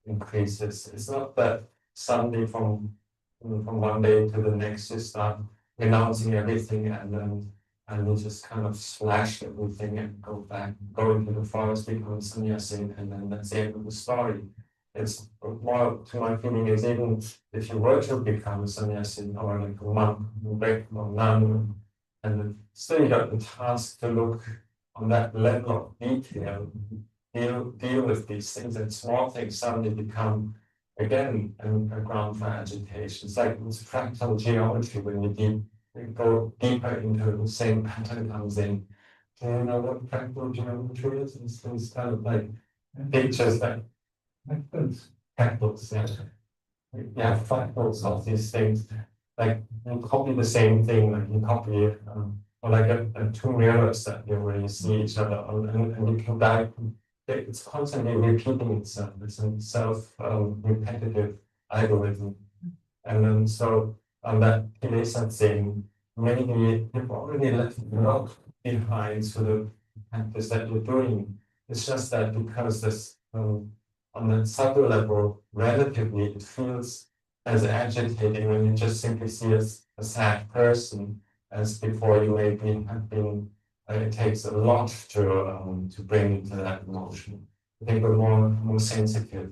Speaker 2: increases. It's not that suddenly from one day to the next you start renouncing everything and you just kind of slash everything and go into the forest, become sannyasi, and then that's the end of the story. It's more to my feeling is even if you were to become a sannyasi or like a monk, or nun, and then still you got the task to look on that level of detail, deal with these things, and small things suddenly become again a ground for agitation. It's like it's fractal geometry when you go deeper into the same pattern comes in. Do you know what fractal geometry is? It's kind of like pictures like fractals, yeah. Yeah, fractals of these things. Like you copy the same thing, like you copy or like a two mirrors that you really see each other on, and you can dive. It's constantly repeating itself. It's a self-repetitive algorithm. And then so on that kilesa thing, maybe you've already left a lot behind to the practice that you're doing. It's just that because this on the subtle level, relatively, it feels as agitating when you just simply see a sad person as before you maybe have been. It takes a lot to bring into that emotion. I think we're more sensitive.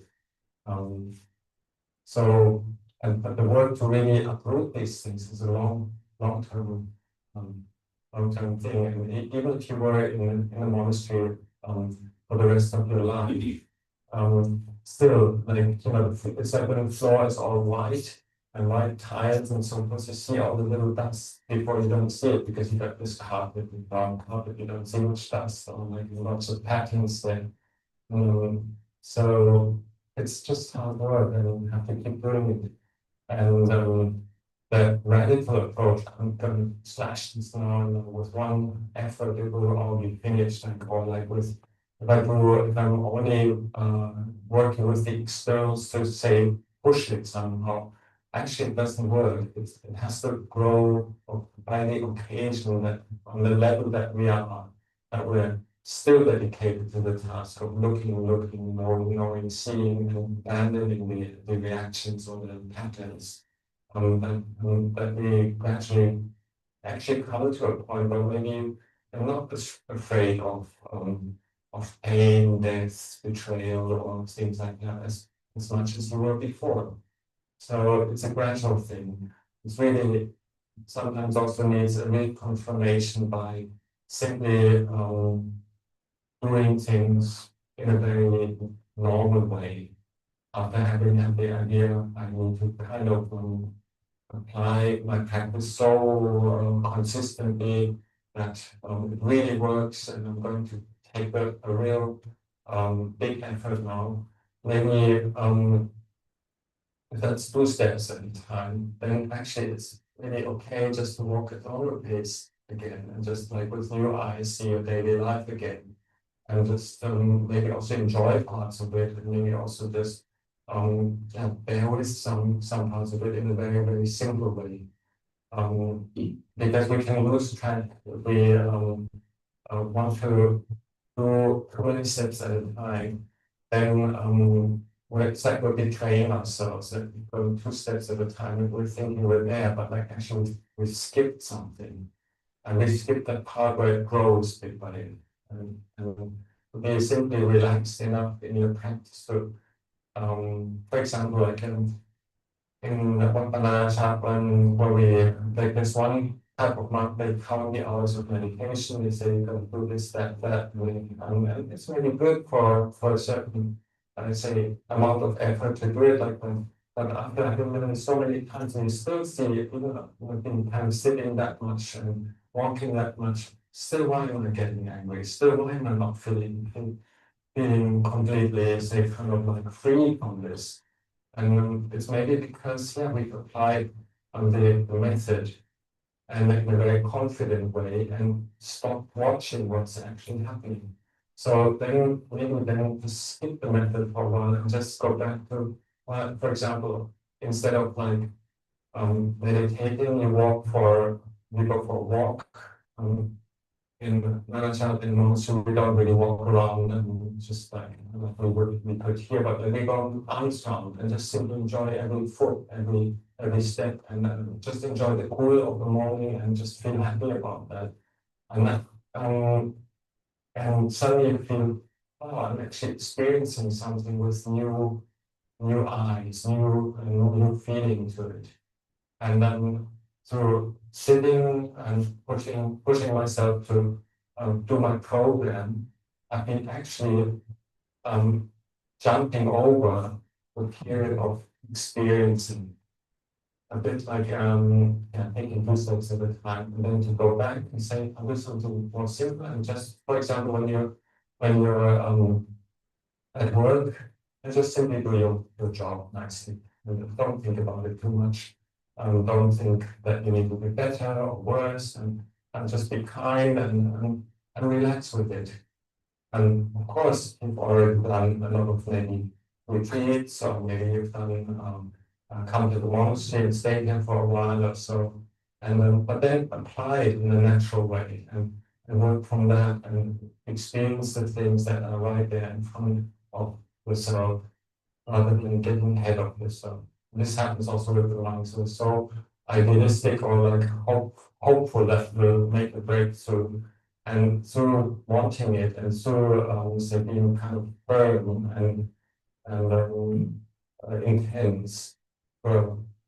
Speaker 2: Um, so, but the work to really uproot these things is a long-term, um, long-term thing. And even if you were in a monastery for the rest of your life, still, like it's like when the floor is all white and white tiles and so forth, you see all the little dust before you don't see it because you got this carpet and brown carpet, you don't see much dust or like lots of patterns there. So it's just hard work and you have to keep doing it. And the radical approach, I'm going to slash this now with one effort, it will all be finished. Like, or like with, if I'm only working with the externals to say, push it somehow, actually it doesn't work. It has to grow by the occasion that on the level that we are, that we're still dedicated to the task of looking, knowing, seeing, and abandoning the reactions or the patterns. That we gradually actually come to a point where maybe I'm not afraid of pain, death, betrayal, or things like that as much as you were before. So it's a gradual thing. It's really sometimes also needs a reconfirmation by simply doing things in a very normal way. After having had the idea, I need to kind of apply my practice so consistently that it really works, and I'm going to take a real big effort now. Maybe if that's 2 steps at a time, then actually it's really okay just to walk at normal pace again and just like with new eyes see your daily life again. And just maybe also enjoy parts of it, and maybe also just yeah, bear with some parts of it in a very simple way. Because we can lose track if we want to do too many steps at a time, then it's like we're betraying ourselves. That we go 2 steps at a time and we're thinking we're there, but like actually we've skipped something, and we skip that part where it grows bit by bit. And be simply relaxed enough in your practice to, for example, I can in Pampana Chaplain, where we like this one type of monk, they count the hours of meditation. They say you can do this, that, and it's really good for a certain, I say, amount of effort to do it. Like when, but after having done it so many times, and you still see it, even in kind of sitting that much and walking that much, still why am I getting angry? Still why am I not feeling completely, say, kind of like free from this? And it's maybe because, yeah, we've applied the method and in a very confident way and stopped watching what's actually happening. So then maybe then just skip the method for a while and just go back to, well, for example, instead of like meditating, you go for a walk. In Nanachat in Monsu, we don't really walk around and just like we could here, but we go Armstrong and just simply enjoy every foot, every step, and just enjoy the cool of the morning and just feel happy about that. And that, and suddenly you feel, oh, I'm actually experiencing something with new eyes, new feeling to it. And then through sitting and pushing myself to do my program, I've been actually jumping over period of experiencing, a bit like taking 2 steps at a time, and then to go back and say, I'm just going to more simple and just, for example, when you're at work, and just simply do your job nicely. And don't think about it too much. Don't think that you need to be better or worse, and just be kind and relax with it. And of course, you've already done a lot of maybe retreats, or maybe you've done come to the monastery and stayed here for a while or so. And then, but then apply it in a natural way and work from that and experience the things that are right there in front of yourself rather than getting ahead of yourself. This happens also with the lungs. So it's so idealistic or like hopeful that we'll make a breakthrough. And through wanting it and through say being kind of firm and intense,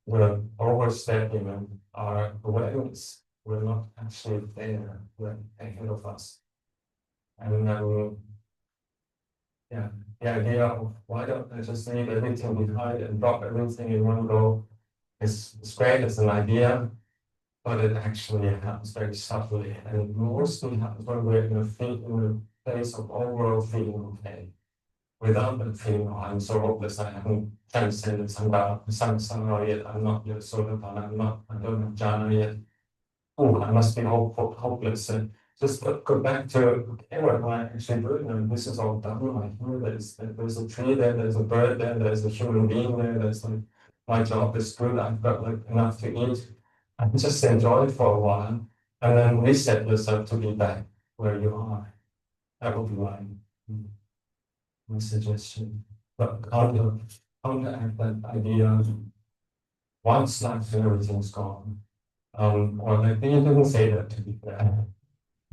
Speaker 2: we're overstepping our awareness. We're not actually there. We're ahead of us. And yeah, the idea of why don't I just leave everything behind and drop everything in one go is great as an idea, but it actually happens very subtly, and it mostly happens when we're in a place of overall feeling okay. Without that feeling, oh, I'm so hopeless, I haven't transcended samsara yet, I'm not yet sotapanna, I don't have jhana yet. Oh, I must be hopeless. And just go back to, okay, what am I actually doing? And this is all done right here. There's a tree there, there's a bird there, there's a human being there, there's like, my job is good, I've got like enough to eat. And just enjoy it for a while and then reset yourself to be back where you are. That would be my suggestion. But counteract that idea once like everything's gone. Or like you didn't say that to be fair.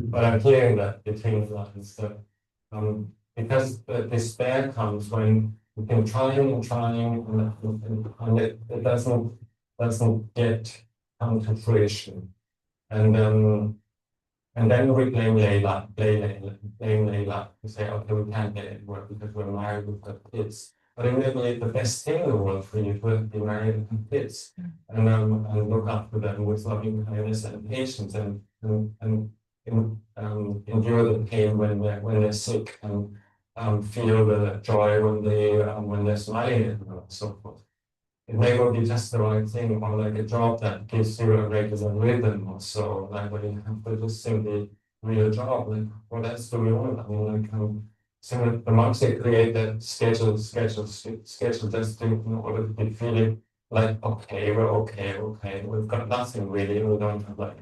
Speaker 2: But I'm hearing that between the lines that because the despair comes when you've been trying and trying and it doesn't get come to fruition. And then we blame Layla. We say, okay, we can't get it work because we're married, we've got kids. But it may be the best thing in the world for you to be married and have kids and look after them with loving kindness and patience and endure the pain when they're sick and feel the joy when they're smiling and so forth. It may not be just the right thing or like a job that gives you a regular rhythm or so, like when you have to just simply real job, like what else do we want? I mean, like so the monks they create that schedule just to in order to be feeling like okay, we've got nothing really, we don't have like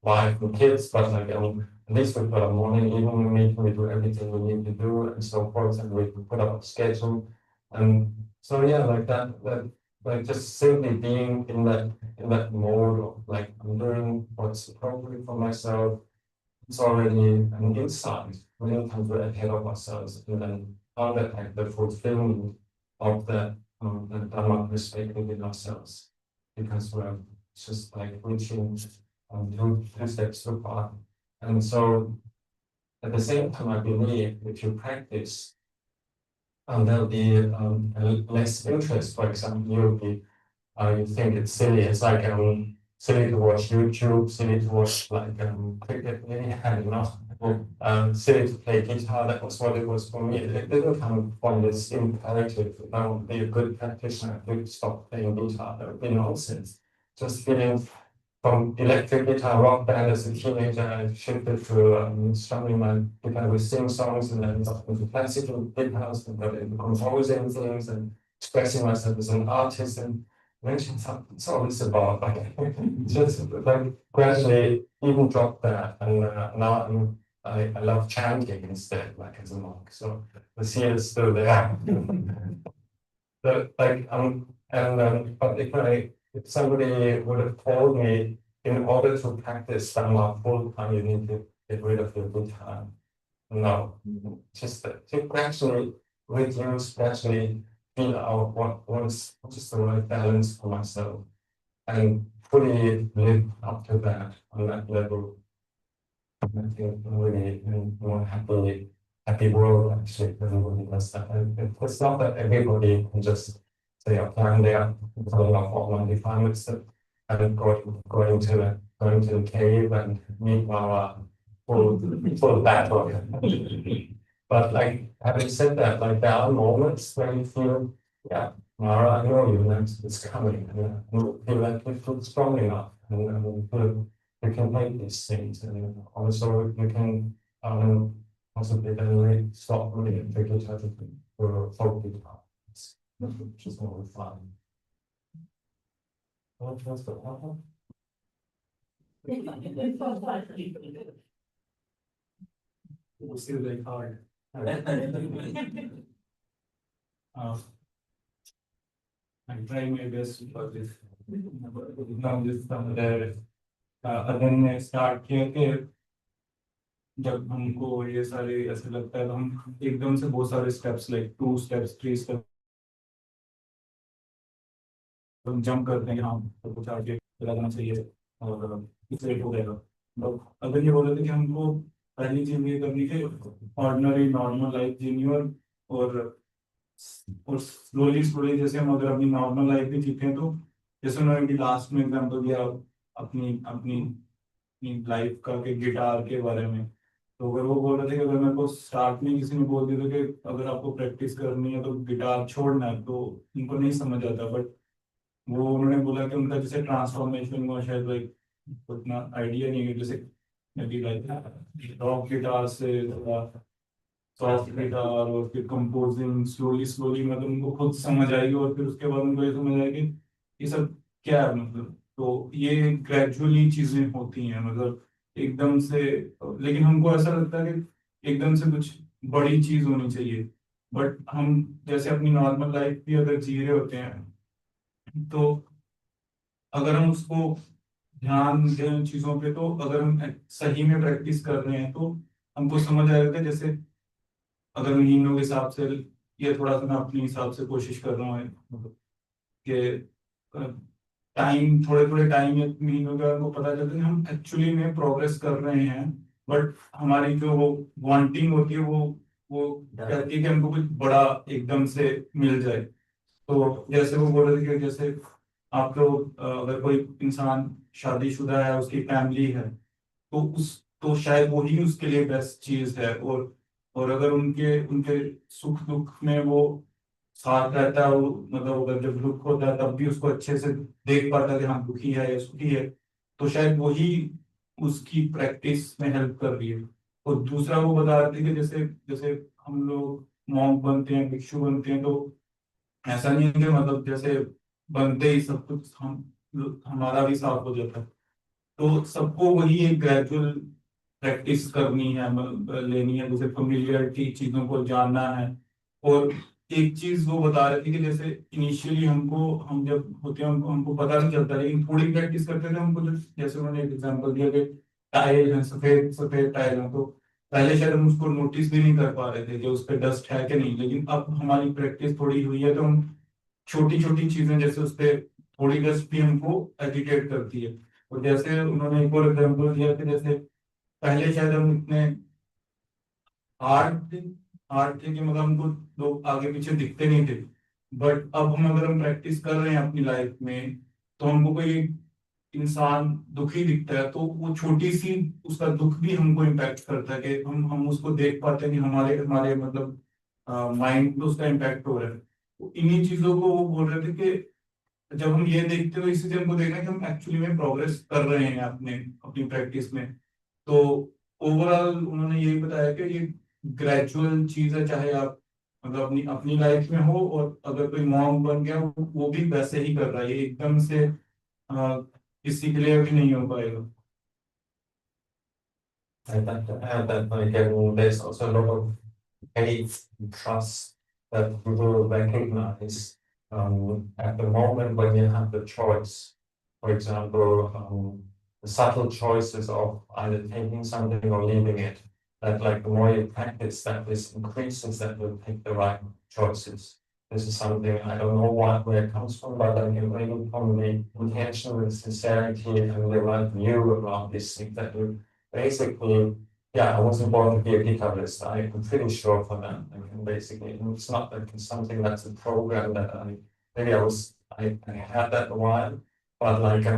Speaker 2: wife and kids, but like at least we've got a morning, evening meeting, we do everything we need to do and so forth, and we put up a schedule. And so yeah, like that like just simply being in that mode of like I'm doing what's appropriate for myself. It's already an insight. Many times we're ahead of ourselves, and then on that like the fulfillment of the Dharma perspective in ourselves, because we're just like reaching two steps too far. And so at the same time, I believe if you practice, there'll be less interest. For example, you'll be you think it's silly. It's like silly to watch YouTube, silly to watch like cricket. Maybe I don't know. Silly to play guitar. That was what it was for me. It didn't come from this imperative. If I want to be a good practitioner, I would stop playing guitar. That would be nonsense. Just feeling from electric guitar rock band as a teenager, I shifted to strumming my guitar with sing songs, and then got into classical guitars and got into composing things and expressing myself as an artist. And mentioned something. It's all this about like just like gradually even dropped that, and now I love chanting instead, like as a monk. So the seed is still there. But like but if somebody would have told me in order to practice Dhamma full time, you need to get rid of your guitar. No, just to gradually reduce, gradually feel out what is the right balance for myself and fully live up to that on that level. I think really in a more happy world actually everybody does that. And it's not that everybody can just they are applying their following of all my refinements and going to the cave and meet our full battle. But like having said that, like there are moments where you feel, yeah, Mara, I know you, and it's coming, and you feel like you feel strong enough, and you feel you can make these things, and also you can possibly then really stop really and figure out to focus on it, which is more fun. What was the one? It was still very hard. I'm trying my best for this. Now this there अदन ने start किया कि जब हमको ये सारे ऐसे लगता है तो हम एकदम से बहुत सारे स्टेप्स लाइक 2 स्टेप्स 3 स्टेप्स हम जंप करते हैं हाँ तो कुछ आगे चला जाना चाहिए और इससे हो जाएगा तो अगर ये बोल रहे थे कि हमको पहली चीज ये करनी है ऑर्डिनरी नॉर्मल लाइफ जीनी और स्लोली स्लोली जैसे हम अगर अपनी नॉर्मल लाइफ भी जीते हैं तो जैसे उन्होंने लास्ट में एग्जाम्पल दिया अपनी अपनी लाइफ का के गिटार के बारे में तो अगर वो बोल रहे थे कि अगर मेरे को स्टार्ट में किसी ने बोल दिया था कि अगर आपको प्रैक्टिस करनी है तो गिटार छोड़ना है तो उनको नहीं समझ आता बट वो उन्होंने बोला कि उनका जैसे ट्रांसफॉर्मेशन हुआ शायद लाइक उतना आइडिया नहीं है जैसे लाइक रॉक गिटार से थोड़ा सॉफ्ट गिटार और फिर कंपोजिंग स्लोली स्लोली मतलब उनको खुद समझ आएगी और फिर उसके बाद उनको ये समझ आएगी ये सब क्या है मतलब तो ये ग्रेजुअली चीजें होती हैं मतलब एकदम से लेकिन हमको ऐसा लगता है कि एकदम से कुछ बड़ी चीज होनी चाहिए बट हम जैसे अपनी नॉर्मल लाइफ भी अगर जी रहे होते हैं तो अगर हम उसको ध्यान दें उन चीजों पे तो अगर हम सही में प्रैक्टिस कर रहे हैं तो हमको समझ आएगा जैसे अगर महीनों के हिसाब से ये थोड़ा सा मैं अपने हिसाब से कोशिश कर रहा हूँ कि टाइम थोड़े थोड़े टाइम या महीनों का हमको पता चलता है कि हम एक्चुअली में प्रोग्रेस कर रहे हैं बट हमारी जो वो वांटिंग होती है वो कहती है कि हमको कुछ बड़ा एकदम से मिल जाए तो जैसे वो बोल रहे थे कि जैसे आप लोग अगर कोई इंसान शादीशुदा है उसकी फैमिली है तो उस तो शायद वही उसके लिए बेस्ट चीज है और अगर उनके उनके सुख दुख में वो साथ रहता है वो मतलब अगर जब दुख होता है तब भी उसको अच्छे से देख पाता है कि हाँ दुखी है या सुखी है तो शायद वही उसकी प्रैक्टिस में हेल्प कर रही है और दूसरा वो बता रहे थे कि जैसे जैसे हम लोग मॉन्क बनते हैं भिक्षु बनते हैं तो ऐसा नहीं है कि मतलब जैसे बनते ही सब कुछ हम हमारा भी साफ हो जाता है तो सबको वही एक ग्रेजुअल प्रैक्टिस करनी है लेनी है जैसे फेमिलियरिटी चीजों को जानना है और एक चीज वो बता रहे थे कि जैसे इनिशियली हमको हम जब होते हैं हमको पता नहीं चलता लेकिन थोड़ी प्रैक्टिस करते थे हमको जैसे उन्होंने एक एग्जांपल दिया कि टाइल है सफेद सफेद टाइल है तो पहले शायद हम उसको नोटिस भी नहीं कर पा रहे थे कि उस पर डस्ट है कि नहीं लेकिन अब हमारी प्रैक्टिस थोड़ी हुई है तो हम छोटी छोटी चीजें जैसे उस पर थोड़ी डस्ट भी हमको एजिटेट करती है और जैसे उन्होंने एक और एग्जाम्पल दिया कि जैसे पहले शायद हम इतने आर्ट आर्ट थे कि मतलब हमको लोग आगे पीछे दिखते नहीं थे बट अब हम प्रैक्टिस कर रहे हैं अपनी लाइफ में तो हमको कोई इंसान दुखी दिखता है तो वो छोटी सी उसका दुख भी हमको इम्पैक्ट करता है कि हम उसको देख पाते हैं कि हमारे हमारे मतलब माइंड पे उसका इम्पैक्ट हो रहा है तो इन्हीं चीजों को वो बोल रहे थे कि जब हम ये देखते हो इसी से हमको देखना है कि हम एक्चुअली में प्रोग्रेस कर रहे हैं अपने अपनी प्रैक्टिस में तो ओवरऑल उन्होंने यही बताया कि ये ग्रेजुअल चीज है चाहे आप मतलब अपनी अपनी लाइफ में हो और अगर कोई मॉम बन गया वो भी वैसे ही कर रहा है ये एकदम से किसी के लिए भी नहीं हो पाएगा I'd like to add that again, there's also a lot of faith and trust that we will recognize at the moment when you have the choice. For example, the subtle choices of either taking something or leaving it. That like the more you practice that, this increases that you'll take the right choices. This is something I don't know where it comes from, but I can bring from the intention and sincerity and the right view about this thing that you basically, yeah, I wasn't born to be a guitarist. I'm pretty sure for that. I can basically, it's not like it's something that's a program that I maybe I had that a while, but like I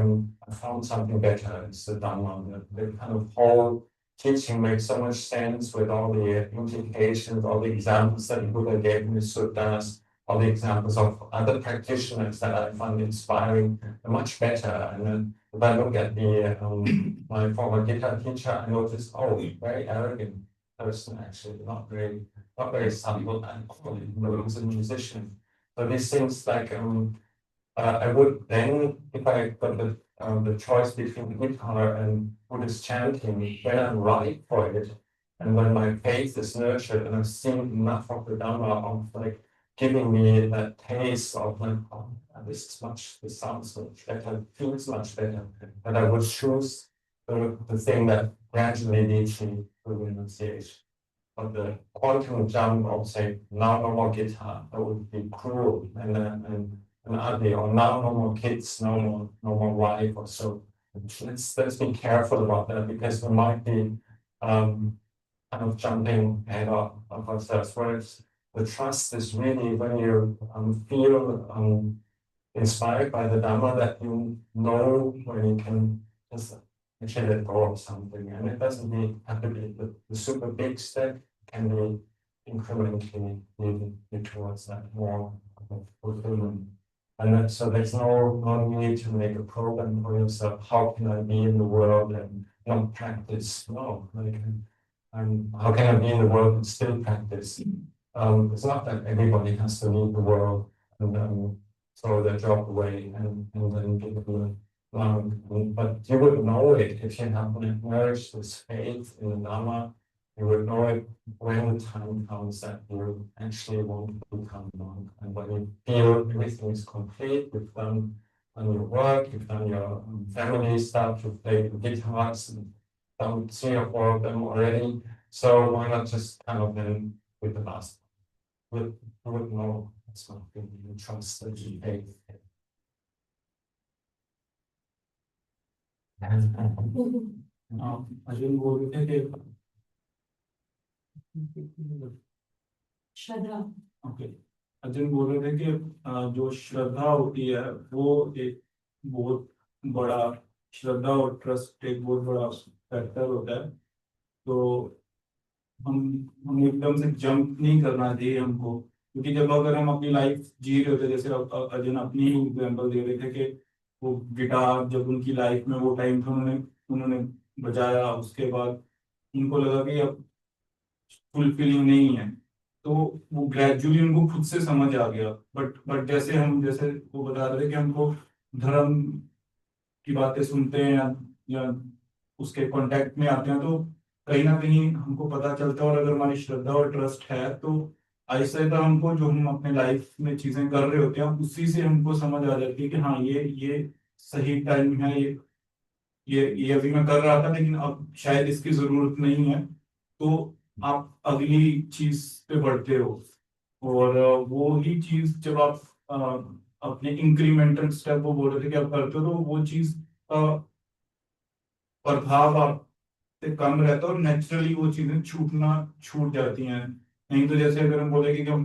Speaker 2: found something better. It's the Dhamma. The kind of whole teaching makes so much sense with all the implications, all the examples that Buddha gave in the suttas, all the examples of other practitioners that I find inspiring, much better. And then if I look at the my former guitar teacher, I noticed, oh, very arrogant person actually, not very subtle and he was a musician. So these things like I would then, if I got the choice between guitar and Buddhist chanting, when I'm right for it, and when my faith is nurtured, and I've seen enough of the Dhamma of like giving me that taste of like, oh, this sounds much better, feels much better, that I would choose the thing that gradually leads me to renunciation. But the quantum jump of say now no more guitar, that would be cruel and ugly, or now no more kids, no more wife or so. Let's be careful about that because we might be kind of jumping ahead of ourselves. Whereas the trust is really when you feel inspired by the Dhamma that you know when you can just actually let go of something. And it doesn't have to be the super big step, it can be incrementally leading you towards that more fulfillment. And so there's no need to make a program for yourself. How can I be in the world and not practice? No, like how can I be in the world and still practice? It's not that everybody has to leave the world and throw their job away and then give it a but you would know it if you have nourished this faith in the Dhamma. You would know it when the time comes that you actually want to become monk. And when you feel everything is complete, you've done your work, you've done your family stuff, you've played the guitars, and done 3 or 4 of them already. So why not just kind of then with the last? You would know it's not really you trust that you faith.
Speaker 4: Arjun बोल रहे थे कि
Speaker 3: श्रद्धा।
Speaker 4: Okay, Arjun बोल रहे थे कि जो श्रद्धा होती है वो एक बहुत बड़ा, श्रद्धा और ट्रस्ट एक बहुत बड़ा फैक्टर होता है। तो हम एकदम से जंप नहीं करना चाहिए हमको, क्योंकि जब अगर हम अपनी लाइफ जी रहे होते, जैसे अर्जुन अपनी ही एग्जाम्पल दे रहे थे कि वो गिटार जब उनकी लाइफ में वो टाइम था उन्होंने बजाया, उसके बाद उनको लगा कि अब फुलफिलिंग नहीं है, तो वो ग्रेजुअली उनको खुद से समझ आ गया। बट जैसे वो बता रहे थे कि हमको धर्म की बातें सुनते हैं या उसके कांटेक्ट में आते हैं, तो कहीं ना कहीं हमको पता चलता है, और अगर हमारी श्रद्धा और ट्रस्ट है तो ऐसा ही हमको जो हम अपने लाइफ में चीजें कर रहे होते हैं उसी से हमको समझ आ जाती है कि हाँ ये सही टाइम है, ये अभी मैं कर रहा था लेकिन अब शायद इसकी जरूरत नहीं है, तो आप अगली चीज पे बढ़ते हो। और वो ही चीज जब आप अपने इंक्रीमेंटल स्टेप वो बोल रहे थे कि आप करते हो, तो वो चीज का प्रभाव आप से कम रहता है और नेचुरली वो चीजें छूट जाती हैं। नहीं तो जैसे अगर हम बोले कि हम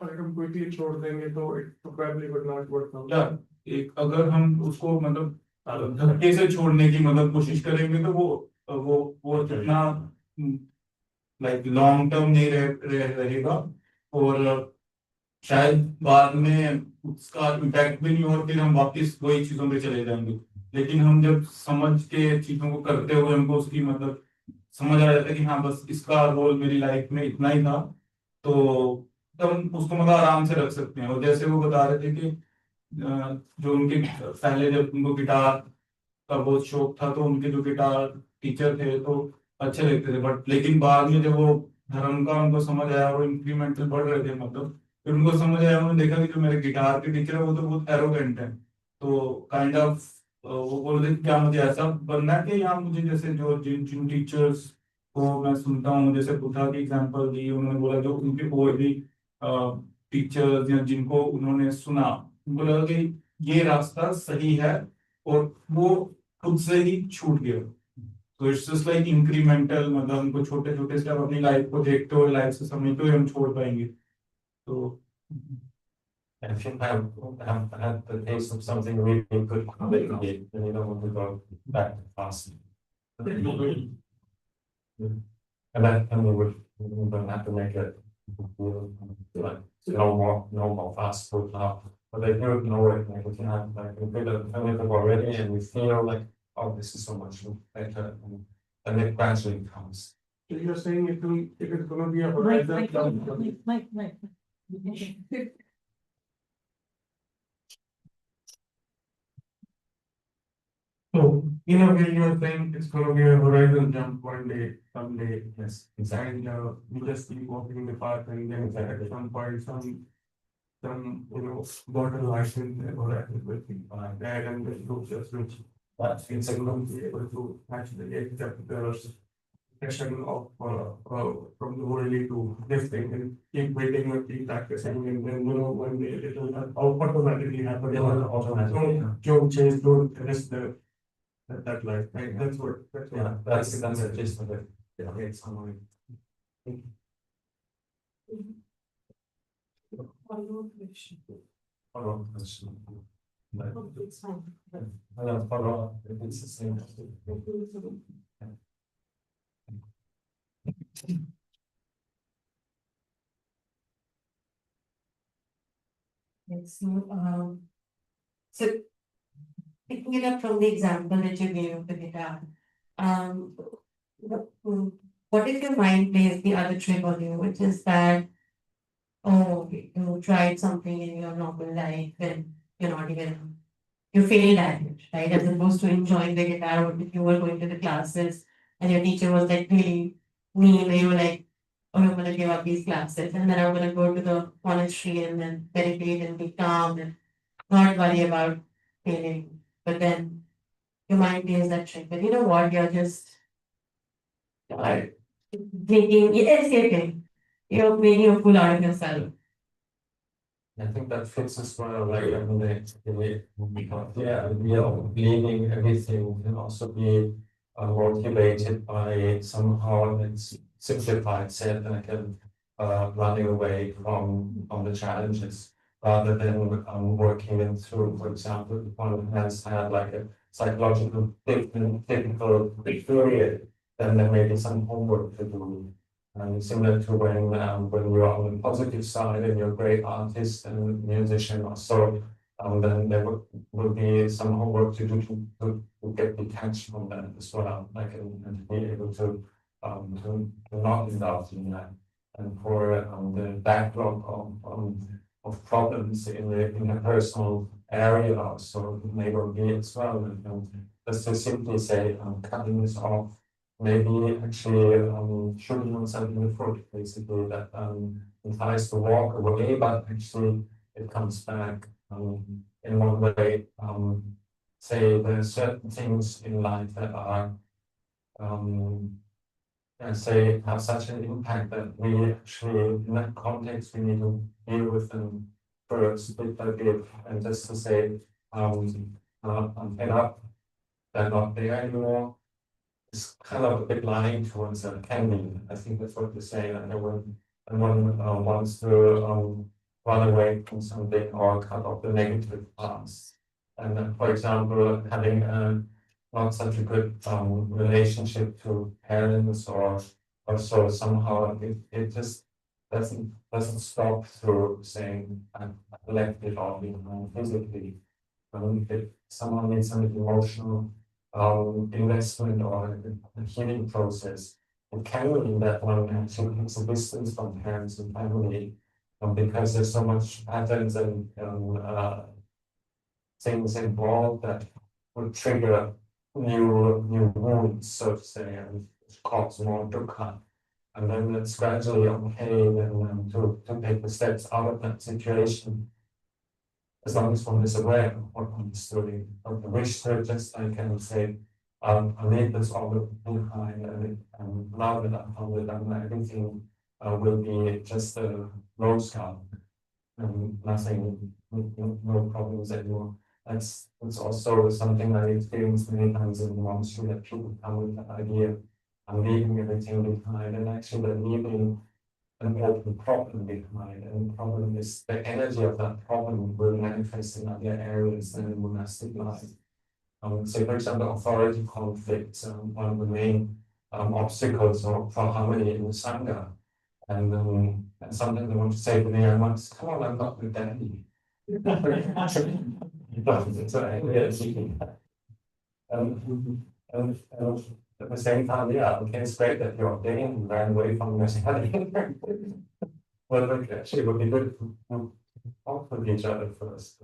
Speaker 4: अगर हम क्विकली छोड़ देंगे तो it probably would not work out. या एक अगर हम उसको मतलब धक्के से छोड़ने की मतलब कोशिश करेंगे तो वो जितना लाइक लॉन्ग टर्म नहीं रहेगा, और शायद बाद में उसका इम्पैक्ट भी नहीं हो, फिर हम वापस वही चीजों पे चले जाएंगे। लेकिन हम जब समझ के चीजों को करते हुए हमको उसकी मतलब समझ आ जाता है कि हाँ बस इसका रोल मेरी लाइफ में इतना ही था, तो तब हम उसको मतलब आराम से रख सकते हैं। और जैसे वो बता रहे थे कि जो उनके पहले जब उनको गिटार का बहुत शौक था, तो उनके जो गिटार टीचर थे तो अच्छे लगते थे, बट लेकिन बाद में जब वो धर्म का उनको समझ आया, वो इंक्रीमेंटल बढ़ रहे थे मतलब, फिर उनको समझ आया, उन्होंने देखा कि जो मेरे गिटार के टीचर है वो तो बहुत एरोगेंट है, तो काइंड ऑफ वो बोल रहे थे क्या मुझे ऐसा बनना है कि यहाँ मुझे जैसे जो जिन जिन टीचर्स को मैं सुनता हूँ, जैसे बुद्धा की एग्जांपल दी उन्होंने, बोला जो उनके और भी टीचर्स या जिनको उन्होंने सुना, उनको लगा कि ये रास्ता सही है, और वो खुद से ही छूट गया।
Speaker 1: तो इट्स जस्ट लाइक इंक्रीमेंटल, मतलब हमको छोटे छोटे स्टेप अपनी लाइफ को देखते हुए लाइफ से समझते हुए हम छोड़ पाएंगे तो
Speaker 2: if you have had the taste of something really good, then you don't want to go back to fasting. And then we don't have to make it like no more fast food now. But they do know it, like if you have like a bit of it already and we feel like, oh, this is so much better, and then it gradually comes.
Speaker 4: So you're saying it is gonna be a
Speaker 3: Mike,
Speaker 4: horizon.
Speaker 3: Mike.
Speaker 4: So in a way, you're saying it's gonna be a horizon jump one day, someday.
Speaker 2: Yes, exactly.
Speaker 4: And you just keep walking the path and then at some point, some, bottle license or that will be like that and then you just reach.
Speaker 2: But it's a good,
Speaker 4: Be able to actually accept the session of, from the worldly to this thing and keep waiting and keep practicing and then, one day it will automatically happen.
Speaker 2: automatically.
Speaker 4: Don't change, don't rest that life, right? That's what,
Speaker 2: Yeah, that's the gist of it. Yeah, it's someone.
Speaker 3: Follow question.
Speaker 2: Follow question. But
Speaker 3: It's fine.
Speaker 2: I don't follow if it's the same.
Speaker 5: Yes, so picking it up from the example that you gave of the guitar, um, what if your mind plays the other trick on you, which is that, oh, you tried something in your normal life and you're not even, you failed at it, right? As opposed to enjoying the guitar, or if you were going to the classes and your teacher was like really mean, and you were like, oh, I'm gonna give up these classes and then I'm gonna go to the monastery and then meditate and be calm and not worry about failing. But then your mind plays that trick. But you know what? You're just thinking, escaping. You're making a fool out of yourself.
Speaker 2: I think that fits as well, like, I mean, the idea of believing everything can also be motivated by somehow, it's simplified, said, like, running away from the challenges, rather than working through, for example, if one has had like a psychological difficult period, then there may be some homework to do. And similar to when you're on the positive side and you're a great artist and musician or so, then there will be some homework to do to get detached from that as well, like and be able to not indulge in that. And for the backlog of problems in the personal area also may well be as well. And just to simply say, cutting this off, maybe actually shooting oneself in the foot, basically, that it tries to walk away, but actually it comes back in one way. Say there are certain things in life that are and say have such an impact that we actually in that context we need to deal with them first bit by bit, and just to say I'm fed up, they're not there anymore. It's kind of a bit lying to oneself, can be. I think that's what you're saying. And one wants to run away from something or cut off the negative parts. And for example, having not such a good relationship to parents or so somehow it just doesn't stop through saying I left it all behind physically. If someone needs some emotional investment or a healing process, it can mean that one actually takes a distance from parents and family, because there's so much patterns and things involved that would trigger new wounds, so to say, and cause more dukkha. And then it's gradually okay then to take the steps out of that situation, as long as one is aware of what one is doing. Of the wish to just I can say, I leave this all behind, and now that I've found it, everything will be just a rose garden, and nothing, no problems anymore. That's also something I experienced many times in the monastery, that people come with the idea, I'm leaving everything behind, and actually they're leaving an open problem behind. And the problem is the energy of that problem will manifest in other areas than in monastic life. So, for example, authority conflicts, one of the main obstacles for harmony in the Sangha. And sometimes they want to say to me, I want to, come on, I'm not the daddy. And at the same time, yeah, okay, it's great that you're ordained and ran away from your daddy. Well, like, actually, it would be good to talk with each other first.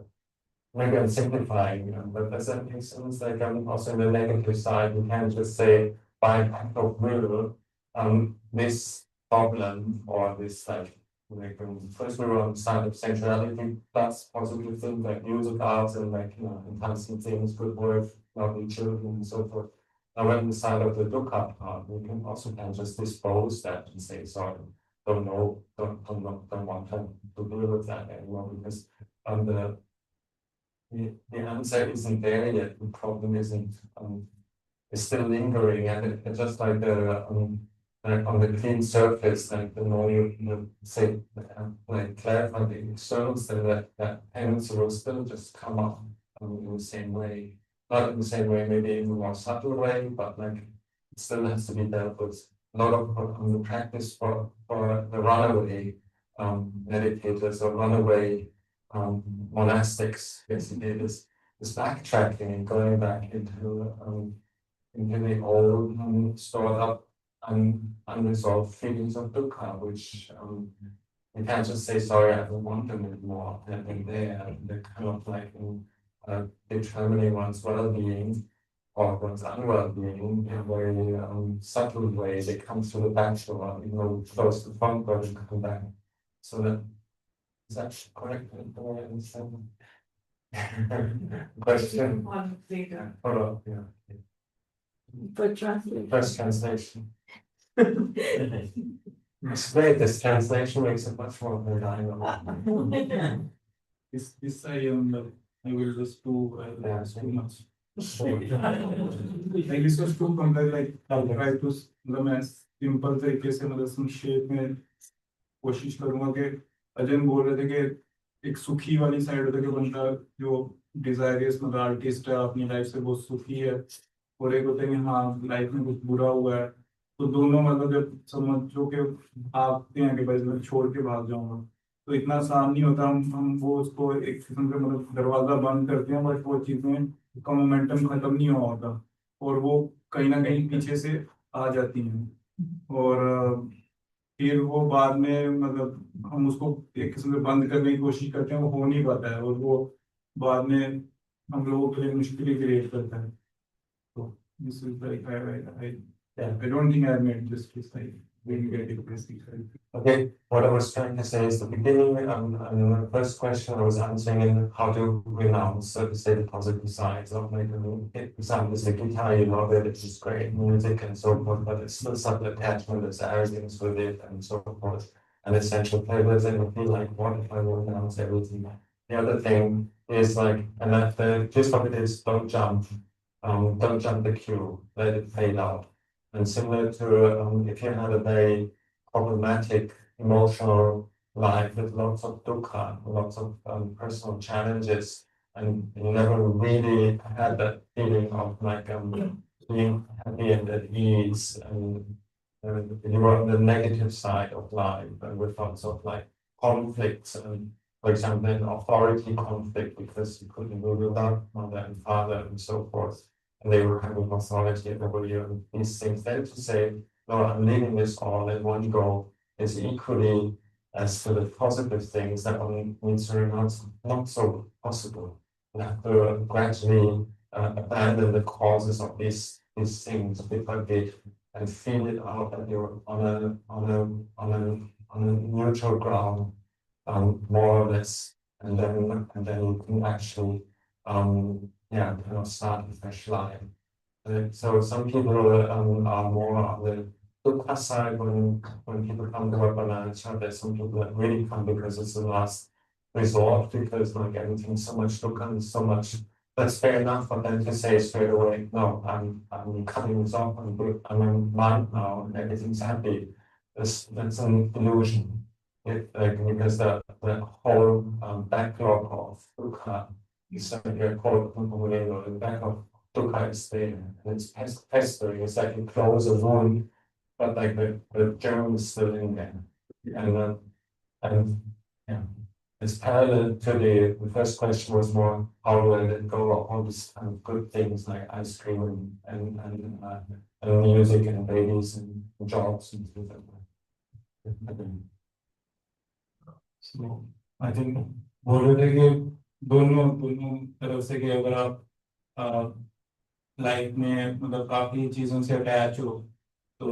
Speaker 2: Maybe I'm simplifying, but does that make sense? Like, also in the negative side, we can't just say by act of will, this problem or this first we were on the side of sensuality, that's positive things like music arts and enhancing things, good work, lovely children and so forth. Now, when the side of the dukkha part, we can also just dispose that and say, sorry, don't want to deal with that anymore because the answer isn't there yet. The problem isn't. It's still lingering, and it's just like on the clean surface. Like the more you say, clarify the externals, then that tendency will still just come up in the same way. Not in the same way, maybe in a more subtle way, but like it still has to be dealt with. A lot of the practice for the runaway meditators or runaway monastics, basically this backtracking and going back into the old stored up unresolved feelings of dukkha, which you can't just say sorry, I don't want them anymore. They're kind of like determining one's well-being or one's unwell-being in a very subtle way. They come through the back door, close the front door and come back. So that is that correct? Do I understand? Question.
Speaker 3: On later
Speaker 2: Hold on, yeah.
Speaker 3: for translation.
Speaker 2: First translation. It's great. This translation makes it much more reliable.
Speaker 6: This I will just do too much. Like this was too complex. Like I'll try to मैं simple तरीके से संक्षेप में कोशिश करूंगा कि अजन बोल रहे थे कि एक सुखी वाली साइड होता है कि बंदा जो डिजायरियस आर्टिस्ट है अपनी लाइफ से बहुत सुखी है और एक होता है कि हाँ लाइफ में कुछ बुरा हुआ है तो दोनों जब समझो कि भागते हैं कि भाई मैं छोड़ के भाग जाऊंगा तो इतना आसान नहीं होता हम वो उसको एक किस्म से दरवाजा बंद करते हैं बट वो चीजें का मोमेंटम खत्म नहीं हुआ होता और वो कहीं ना कहीं पीछे से आ जाती हैं और फिर वो बाद में हम उसको एक किस्म से बंद करने की कोशिश करते हैं वो हो नहीं पाता है और वो बाद में हम लोगों के लिए मुश्किल क्रिएट करता है तो this is like I don't think I have made justice. I didn't get it basically.
Speaker 2: Okay, what I was trying to say is the beginning, the first question I was answering in how to renounce, so to say, the positive sides of for example, the guitar, you love it, it's just great music and so forth, but it's still subtle attachment, there's arrogance with it and so forth, and essential flavors, and you feel like, what if I renounce everything? The other thing is like, and that the gist of it is don't jump the queue, let it fade out. And similar to if you had a very problematic emotional life with lots of dukkha, lots of personal challenges, and you never really had that feeling of being happy and at ease, and you were on the negative side of life, and with lots of conflicts, and for example, an authority conflict because you couldn't live without mother and father and so forth. And they were having authority over you and these things. Then to say, no, I'm leaving this all in one go is equally as to the positive things that one needs to renounce, not so possible. You have to gradually abandon the causes of these things bit by bit and feel it out that you're on a neutral ground, more or less, and then you can actually start a fresh life. So some people are more on the dukkha side when people come to Vipannana. There's some people that really come because it's the last resort, because everything's so much dukkha and so much that's fair enough for them to say straight away, no, I'm cutting this off, I'm in mind now, and everything's happy. That's an illusion. Because the whole backlog of dukkha is called the backlog of dukkha is there, and it's pestering. It's like you close a wound, but like the germ is still in there, and yeah. It's parallel to the first question was more how do I let go of all these kind of good things like ice cream and music and babies and jobs and things like that.
Speaker 6: So I think बोल रहे थे कि दोनों दोनों तरफ से कि अगर आप लाइफ में मतलब काफी चीजों से अटैच हो तो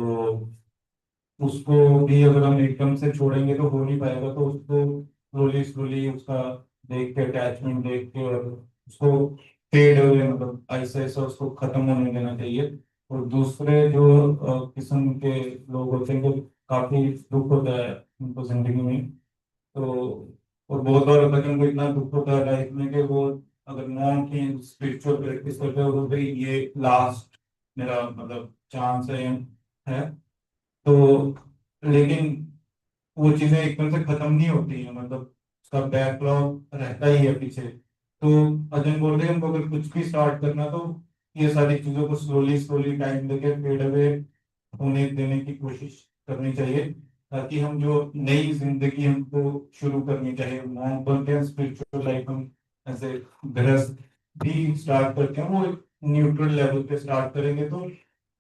Speaker 6: उसको भी अगर हम एकदम से छोड़ेंगे तो हो नहीं पाएगा, तो उसको स्लोली स्लोली उसका देख के अटैचमेंट देख के और उसको फेड अवे मतलब ऐसा ऐसा उसको खत्म होने देना चाहिए। और दूसरे जो किस्म के लोग होते हैं कि काफी दुख होता है उनको जिंदगी में, तो और बहुत बार होता है कि उनको इतना दुख होता है लाइफ में कि वो अगर मॉन्क की स्पिरिचुअल प्रैक्टिस करते हो तो भाई ये लास्ट मेरा मतलब चांस है। तो लेकिन वो चीजें एकदम से खत्म नहीं होती हैं, मतलब उसका बैकलॉग रहता ही है पीछे। तो अजन बोल रहे हैं हमको अगर कुछ भी स्टार्ट करना तो ये सारी चीजों को स्लोली स्लोली टाइम देके फेड अवे होने देने की कोशिश करनी चाहिए, ताकि हम जो नई जिंदगी हमको शुरू करनी चाहिए मॉन्क बनते हैं स्पिरिचुअल लाइफ हम ऐसे गृहस्थ भी स्टार्ट करते हैं वो एक न्यूट्रल लेवल पे स्टार्ट करेंगे तो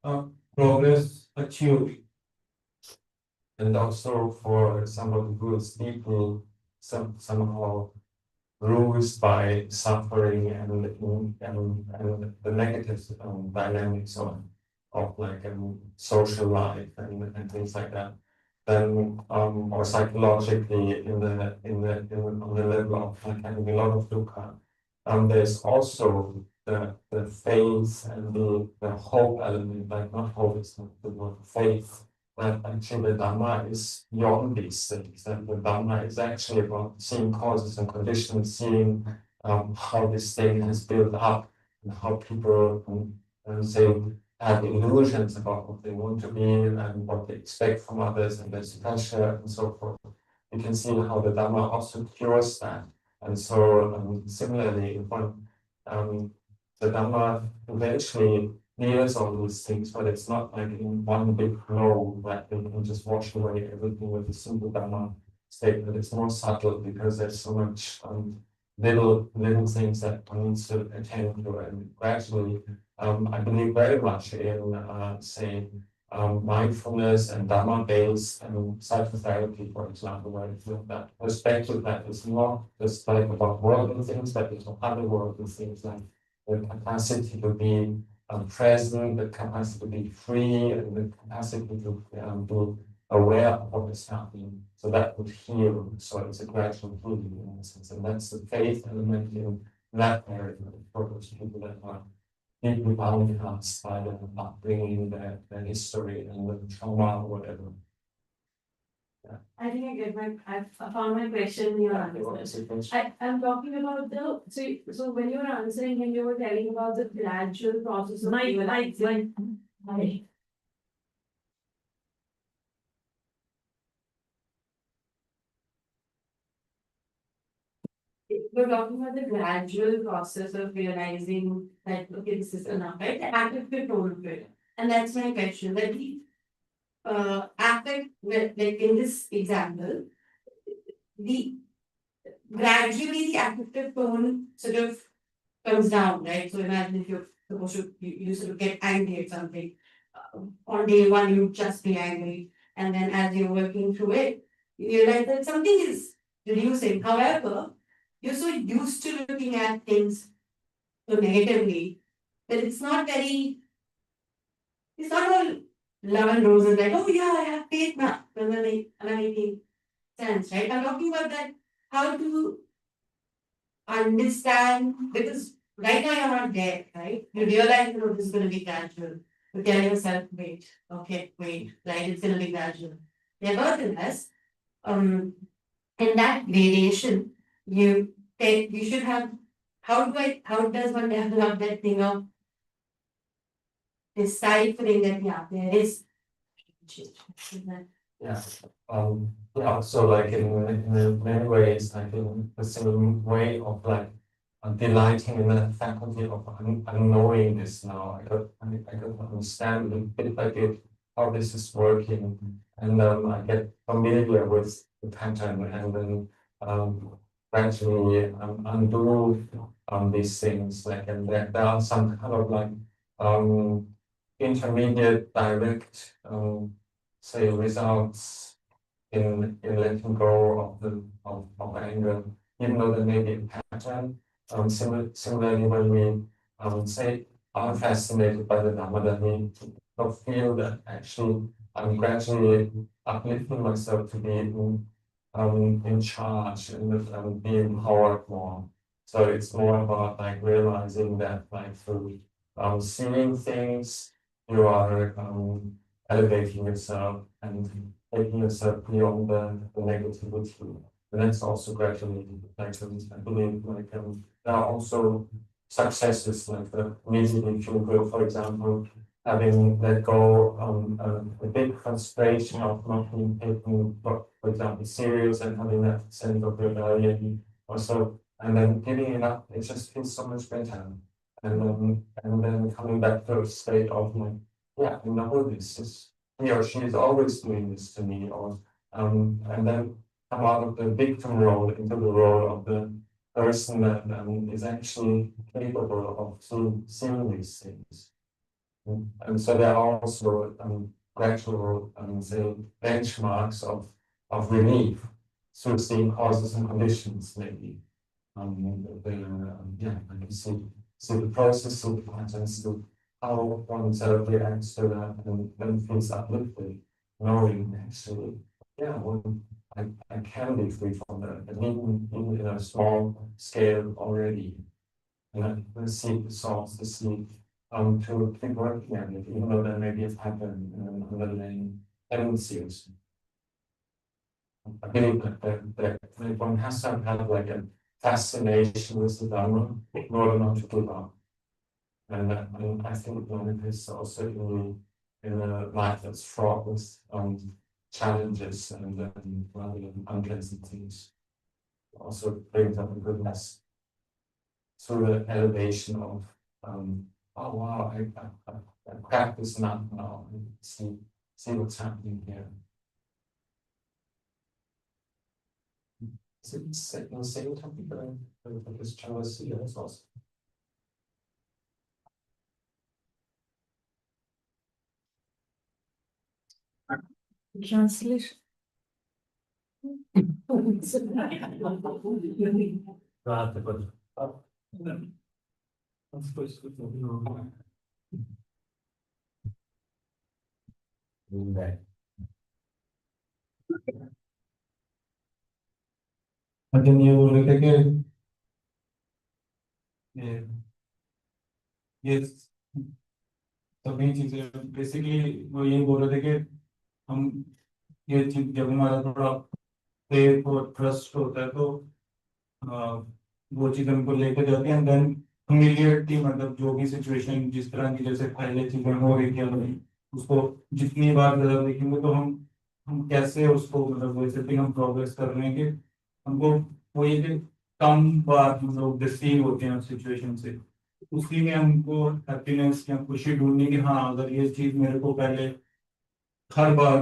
Speaker 6: प्रोग्रेस अच्छी होगी।
Speaker 2: And also for somebody who is deeply somehow bruised by suffering and the negative dynamics of like social life and things like that, then or psychologically on the level of like having a lot of dukkha, there's also the faith and the hope element, like not hope, it's not the word faith, that actually the Dhamma is beyond these things, that the Dhamma is actually about seeing causes and conditions, seeing how this thing has built up and how people say have illusions about what they want to be and what they expect from others and there's pressure and so forth. You can see how the Dhamma also cures that. And so similarly, the Dhamma eventually clears all these things, but it's not like in one big blow that they can just wash away everything with a simple Dhamma statement. It's more subtle because there's so much little things that one needs to attend to, and gradually, I believe very much in saying mindfulness and Dhamma-based psychotherapy, for example, where that perspective that is not just like about worldly things, but it's otherworldly things like the capacity to be present, the capacity to be free, and the capacity to be aware of what is happening. So that would heal. So it's a gradual healing in a sense. And that's the faith element in that area for those people that are deeply bound by the upbringing, their history, and the trauma or whatever.
Speaker 3: I think I get I found my question in your answer. I'm talking about so when you were answering and you were telling about the gradual process of realizing. We're talking about the gradual process of realizing that, okay, this is enough, right? The active control of it. And that's my question. That the affect, like in this example, the gradually the affective tone sort of comes down, right? So imagine if you're supposed to, you sort of get angry at something. On day one, you just be angry. And then as you're working through it, you realize that something is reducing. However, you're so used to looking at things so negatively that it's not all love and roses, like, oh yeah, I have faith now. Am I making sense, right? I'm talking about that, how to understand, because right now you're not there, right? You realize, oh, this is going to be gradual. You tell yourself, wait, right? It's going to be gradual. Nevertheless, in that gradation, you should have
Speaker 5: how does one develop that thing of deciphering that, yeah, there is.
Speaker 2: Yeah, so like in many ways, like in the same way of like delighting in the faculty of unknowing this now. I got to understand a bit by bit how this is working, and I get familiar with the pattern, and then gradually undo these things. Like, and there are some kind of like intermediate direct say results in letting go of the of anger, even though there may be a pattern. Similarly, when we say are fascinated by the Dhamma, that we don't feel that actually I'm gradually uplifting myself to be in charge and be empowered more. So it's more about like realizing that like through seeing things, you are elevating yourself and taking yourself beyond the negativity. And that's also gradually like I believe like there are also successes like the immediately feel good, for example, having let go a big frustration of not being taken, for example, serious and having that sense of rebellion also, and then giving it up, it just feels so much better. And then coming back to a state of like, yeah, I know this is he or she is always doing this to me, or and then come out of the victim role into the role of the person that is actually capable of seeing these things. And so there are also gradual, say, benchmarks of relief through seeing causes and conditions, maybe. Yeah, I can see the process of the patterns, see how oneself reacts to that, and then feels uplifted, knowing actually, yeah, well, I can be free from that, and even in a small scale already. And I see the source, the seed, to keep working on it, even though there may be a pattern and underlying tendencies. I believe that one has to have like a fascination with the Dharma in order not to give up. And I think it is also in a life that's fraught with challenges and rather unpleasant things. Also brings up a goodness through the elevation of oh wow, I practice enough now and see what's happening here. Is it the same topic that this jealousy is also?
Speaker 7: Translation.
Speaker 4: अजन ये बोल रहे थे कि ये सभी चीजें basically वो यही बोल रहे थे कि हम ये चीज जब हमारा थोड़ा फेथ और ट्रस्ट होता है तो वो चीज हमको लेकर जाती है देन फेमिलियरिटी मतलब जो भी सिचुएशन जिस तरह की जैसे पहले चीजें हो रही थी हमें उसको जितनी बार ज्यादा देखेंगे तो हम कैसे उसको मतलब वैसे भी हम प्रोग्रेस कर रहे हैं कि हमको वो ये कि कम बार हम लोग डिसीव होते हैं उस सिचुएशन से उसी में हमको हैप्पीनेस या खुशी ढूंढनी कि हाँ अगर ये चीज मेरे को पहले हर बार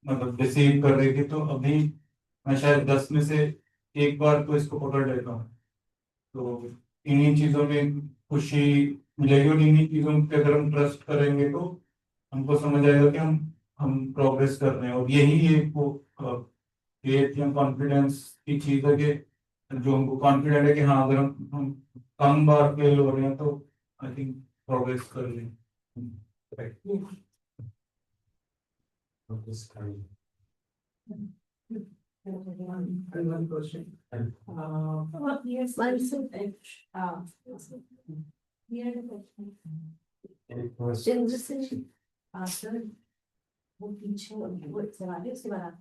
Speaker 4: मतलब डिसीव कर रही थी तो अभी मैं शायद 10 में से एक बार तो इसको पकड़ लेता हूँ तो इन्हीं चीजों में खुशी मिलेगी और इन्हीं चीजों पे अगर हम ट्रस्ट करेंगे तो हमको समझ आएगा कि हम प्रोग्रेस कर रहे हैं और यही एक वो फेथ या कॉन्फिडेंस की चीज है कि जो हमको कॉन्फिडेंट है कि हाँ अगर हम कम बार फेल हो रहे हैं तो आई थिंक प्रोग्रेस कर लें
Speaker 6: One question.
Speaker 7: Yes,
Speaker 5: सर वो पीछे वो सवाल है उसके बाद आप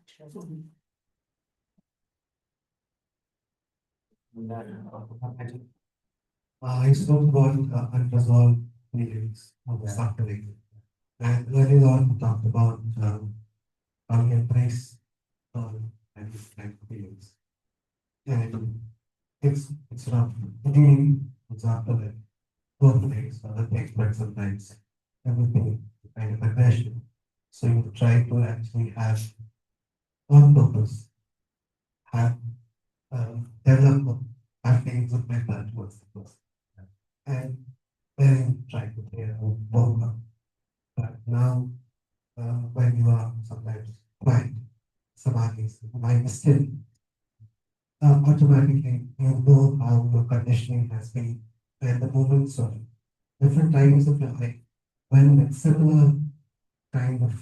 Speaker 4: I spoke about unresolved feelings of suffering. And earlier on, we talked about how we embrace and feelings. And it's not healing, it's after that both things, other things, but sometimes everything kind of aggression. So you try to actually have on purpose, have develop feelings of metta towards the person. And then try to work on. But now when you are sometimes quiet, samadhi, the mind is still, automatically you know how your conditioning has been and the moments of different times of your life when similar kind of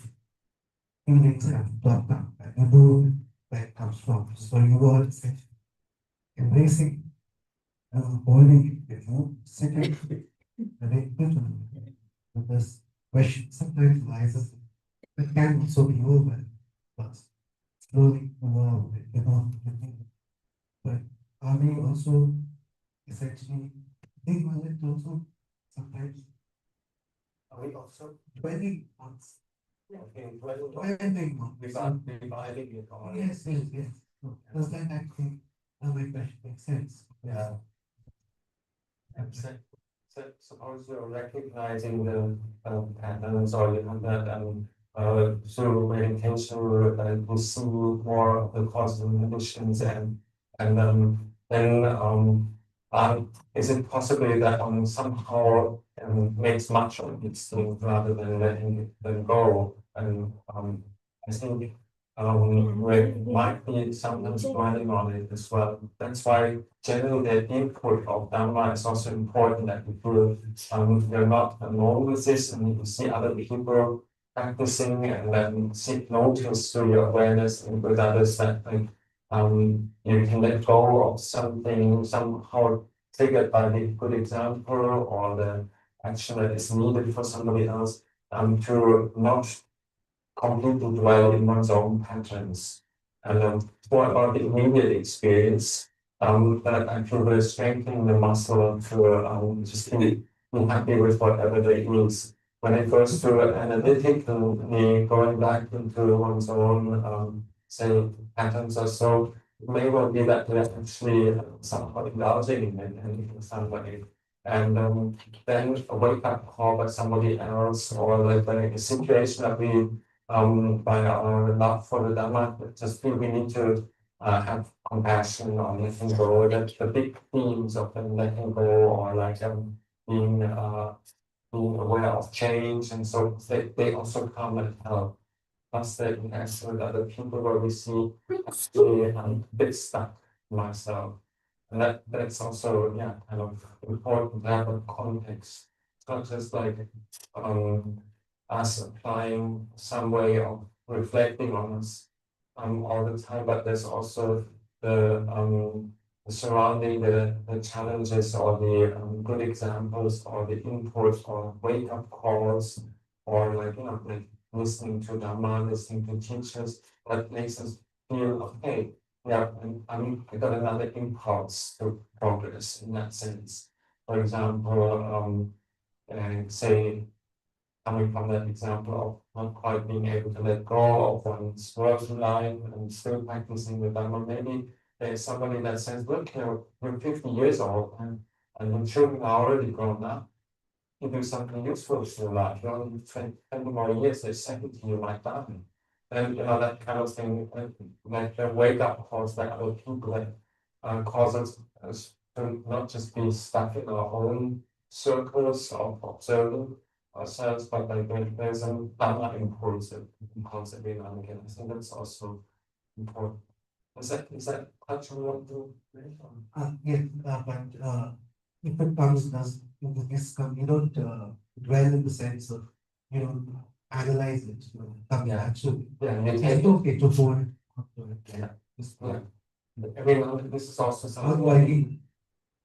Speaker 4: feelings have popped up and you know where it comes from. So you are embracing, holding it with you, sitting and with this question sometimes arises. It can also be over, but slowly evolve, but are we also essentially think on it also sometimes? Are we also dwelling on? Okay, dwelling on without dividing it all. Yes, yes, yes. Does that actually, my question makes sense? Yeah.
Speaker 2: Suppose you're recognizing the patterns or you have that through meditation you see more of the causes and conditions and then is it possibly that somehow makes much of these things rather than letting it then go and I think we might be sometimes dwelling on it as well. That's why generally the input of Dhamma is also important that people you're not alone with this and you see other people practicing and then notice through your awareness and with others that like you can let go of something somehow triggered by the good example or the action that is needed for somebody else to not completely dwell in one's own patterns. And what about the immediate experience? That actually will strengthen the muscle to just be happy with whatever they is. When it goes to analytically going back into one's own, say, patterns or so, it may well be that they're actually somehow indulging in somebody. And then a wake up call by somebody else, or like a situation that we by our love for the Dhamma, just feel we need to have compassion on letting go. That the big themes of them letting go or like being being aware of change, and so they also come and help. Plus the interaction with other people where we see actually a bit stuck myself. And that's also kind of important to have a context. It's not just like um, us applying some way of reflecting on us all the time, but there's also the surrounding the challenges or the good examples or the inputs or wake up calls or like listening to Dhamma, listening to teachers that makes us feel okay. Yeah, I got another impulse to progress in that sense. For example, say coming from that example of not quite being able to let go of one's working life and still practicing the Dhamma, maybe there's somebody that says, look, you're 50 years old and your children are already grown up. You do something useful with your life. You only need 20 more years, they second you might die. And that kind of thing, like the wake up calls like other people that cause us to not just be stuck in our own circles of observing ourselves, but like there's a Dhamma impulse every now and again. I think that's also important. Is that touch on what you
Speaker 4: Yeah, but if it comes as into this, you don't dwell in the sense of, you don't analyze it, come back. So it's okay to hold on to it.
Speaker 2: Yeah.
Speaker 4: Just
Speaker 2: Yeah. I mean, this is also
Speaker 4: how
Speaker 2: something
Speaker 4: do I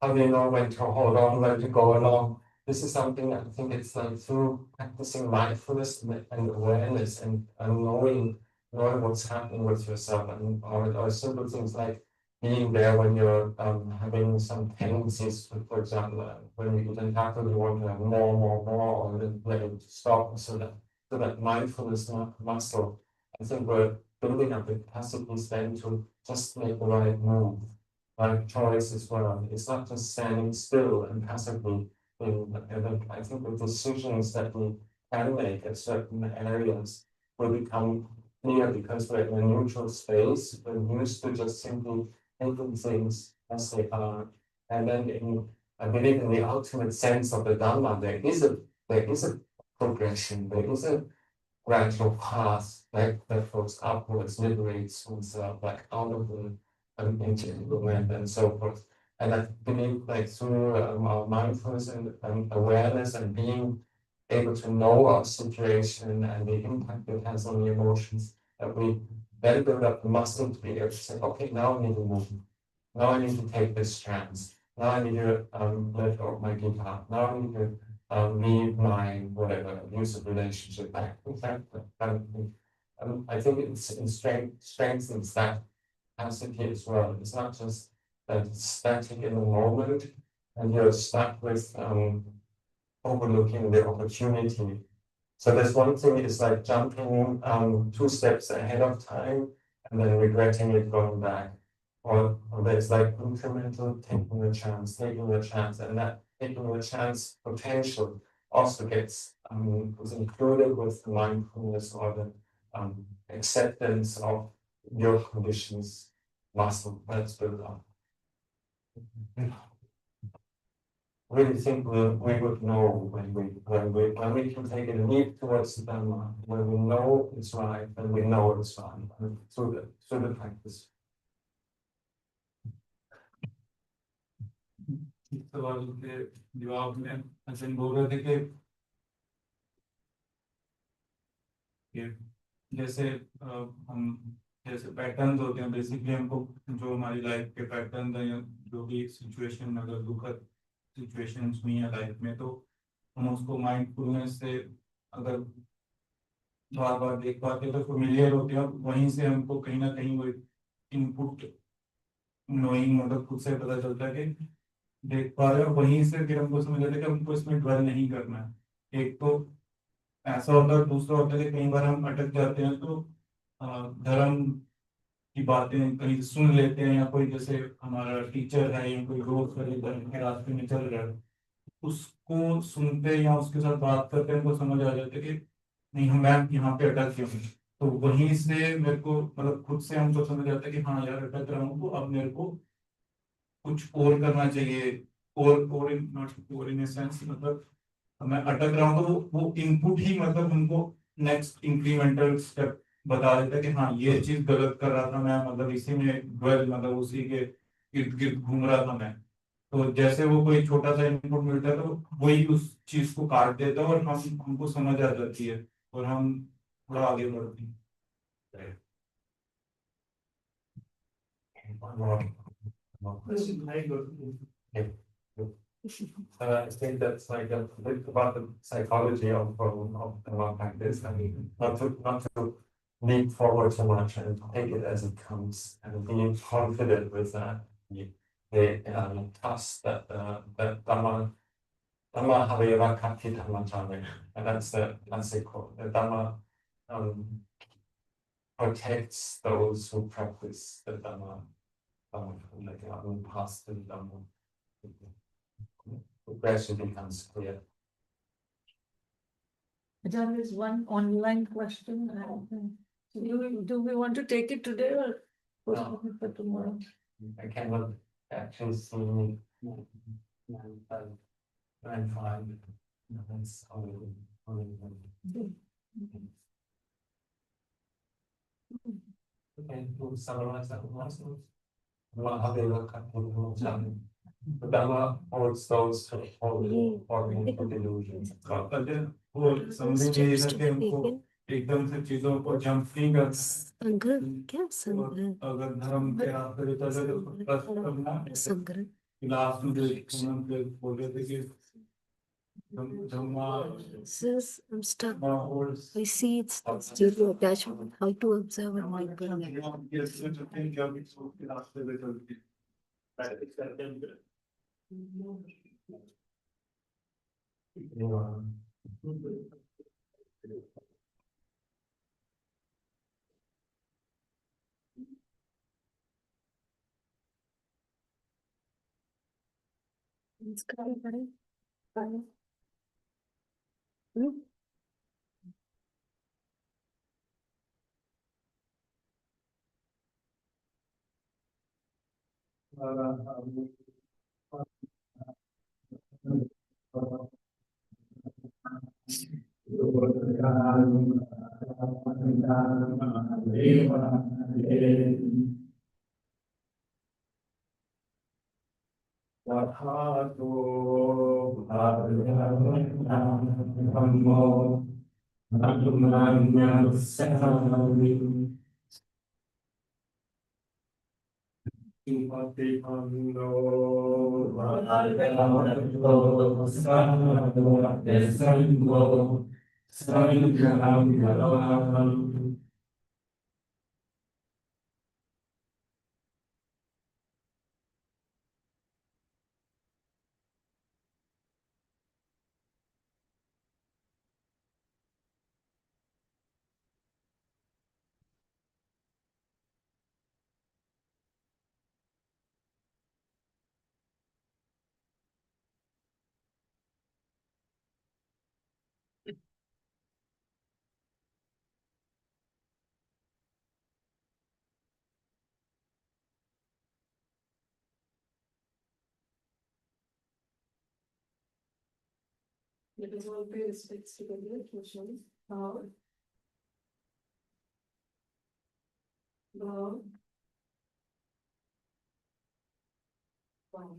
Speaker 2: how do you know when to hold on, when to go along? This is something I think it's like through practicing mindfulness and awareness and knowing what's happening with yourself and or simple things like being there when you're having some tendencies, for example, when you then tackle, you want to have more, or then let it stop, so that mindfulness muscle. I think we're building up the capacities then to just make the right move, right choice as well. It's not just standing still and passively. I think the decisions that we can make at certain areas will become clear because we're in a neutral space. We're used to just simply taking things as they are. And then I believe in the ultimate sense of the Dhamma, there is a progression, there is a gradual path that goes upwards, liberates oneself, like out of the entanglement and so forth. And I believe like through our mindfulness and awareness and being able to know our situation and the impact it has on the emotions, that we then build up the muscle to be able to say, okay, now I need to move. Now I need to take this chance. Now I need to let go of my guitar. Now I need to leave my whatever abusive relationship back. I think it strengthens that capacity as well. It's not just that it's static in the moment and you're stuck with overlooking the opportunity. So there's one thing is like jumping 2 steps ahead of time and then regretting it going back. Or there's like incremental taking a chance, and that taking a chance potential also gets is included with the mindfulness or the acceptance of your conditions muscle that's built up. Really think we would know when we can take a leap towards the Dhamma, when we know it's right and we know it's right through the practice.
Speaker 6: सवाल के जवाब में अजन बोल रहे थे कि जैसे हम जैसे पैटर्न्स होते हैं बेसिकली हमको जो हमारी लाइफ के पैटर्न है या जो भी सिचुएशन अगर दुखद सिचुएशंस हुई हैं लाइफ में तो हम उसको माइंडफुलनेस से अगर बार बार देख पाते हैं तो फेमिलियर होते हैं वहीं से हमको कहीं ना कहीं वो इनपुट नोइंग मतलब खुद से पता चलता है कि देख पा रहे हैं और वहीं से फिर हमको समझ आता है कि हमको इसमें ड्वेल नहीं करना है। एक तो ऐसा होता है, दूसरा होता है कि कई बार हम अटक जाते हैं तो धर्म की बातें कहीं सुन लेते हैं या कोई जैसे हमारा टीचर है या कोई रोज करे धर्म के रास्ते में चल रहा है उसको सुनते या उसके साथ बात करते हैं हमको समझ आ जाता है कि नहीं हम मैं यहाँ पे अटक क्यों हूँ। तो वहीं से मेरे को मतलब खुद से हमको समझ आता है कि हाँ यार अटक रहा हूँ तो अब मेरे को कुछ और करना चाहिए और नॉट और इन सेंस मतलब मैं अटक रहा हूँ तो वो इनपुट ही मतलब उनको नेक्स्ट इंक्रीमेंटल स्टेप बता देता है कि हाँ ये चीज गलत कर रहा था मैं मतलब इसी में ड्वेल मतलब उसी के इर्द गिर्द घूम रहा था मैं। तो जैसे वो कोई छोटा सा इनपुट मिलता है तो वही उस चीज को काट देता है और हमको समझ आ जाती है और हम थोड़ा आगे बढ़ते हैं।
Speaker 2: I think that's like a bit about the psychology of the practice. I mean, not to leap forward so much and take it as it comes and be confident with that. The trust that that Dhamma Harirakati Dhammacharya, and that's the classic quote. The Dhamma protects those who practice the Dhamma, like past the Dhamma. It gradually becomes clear.
Speaker 7: Ajahn, there's one online question. Do we want to take it today or postpone it for tomorrow?
Speaker 2: I cannot actually see 9:5. That's only. Okay, we'll summarize that last one. The Dhamma holds those who hold forming delusions.
Speaker 6: वो समझ में ये था कि हमको एकदम से चीजों को जंप नहीं करना अगर धर्म के रास्ते पे चल रहे तो ट्रस्ट करना लास्ट में जो बोल रहे थे कि
Speaker 7: Sis, I'm stuck. I see it's due to attachment. How to observe and mindful. It's coming, buddy. Fine. Hmm? Let us all pay respects to the questions. Bow. Bow. Bow.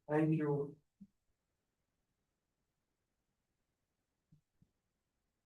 Speaker 6: Thank you.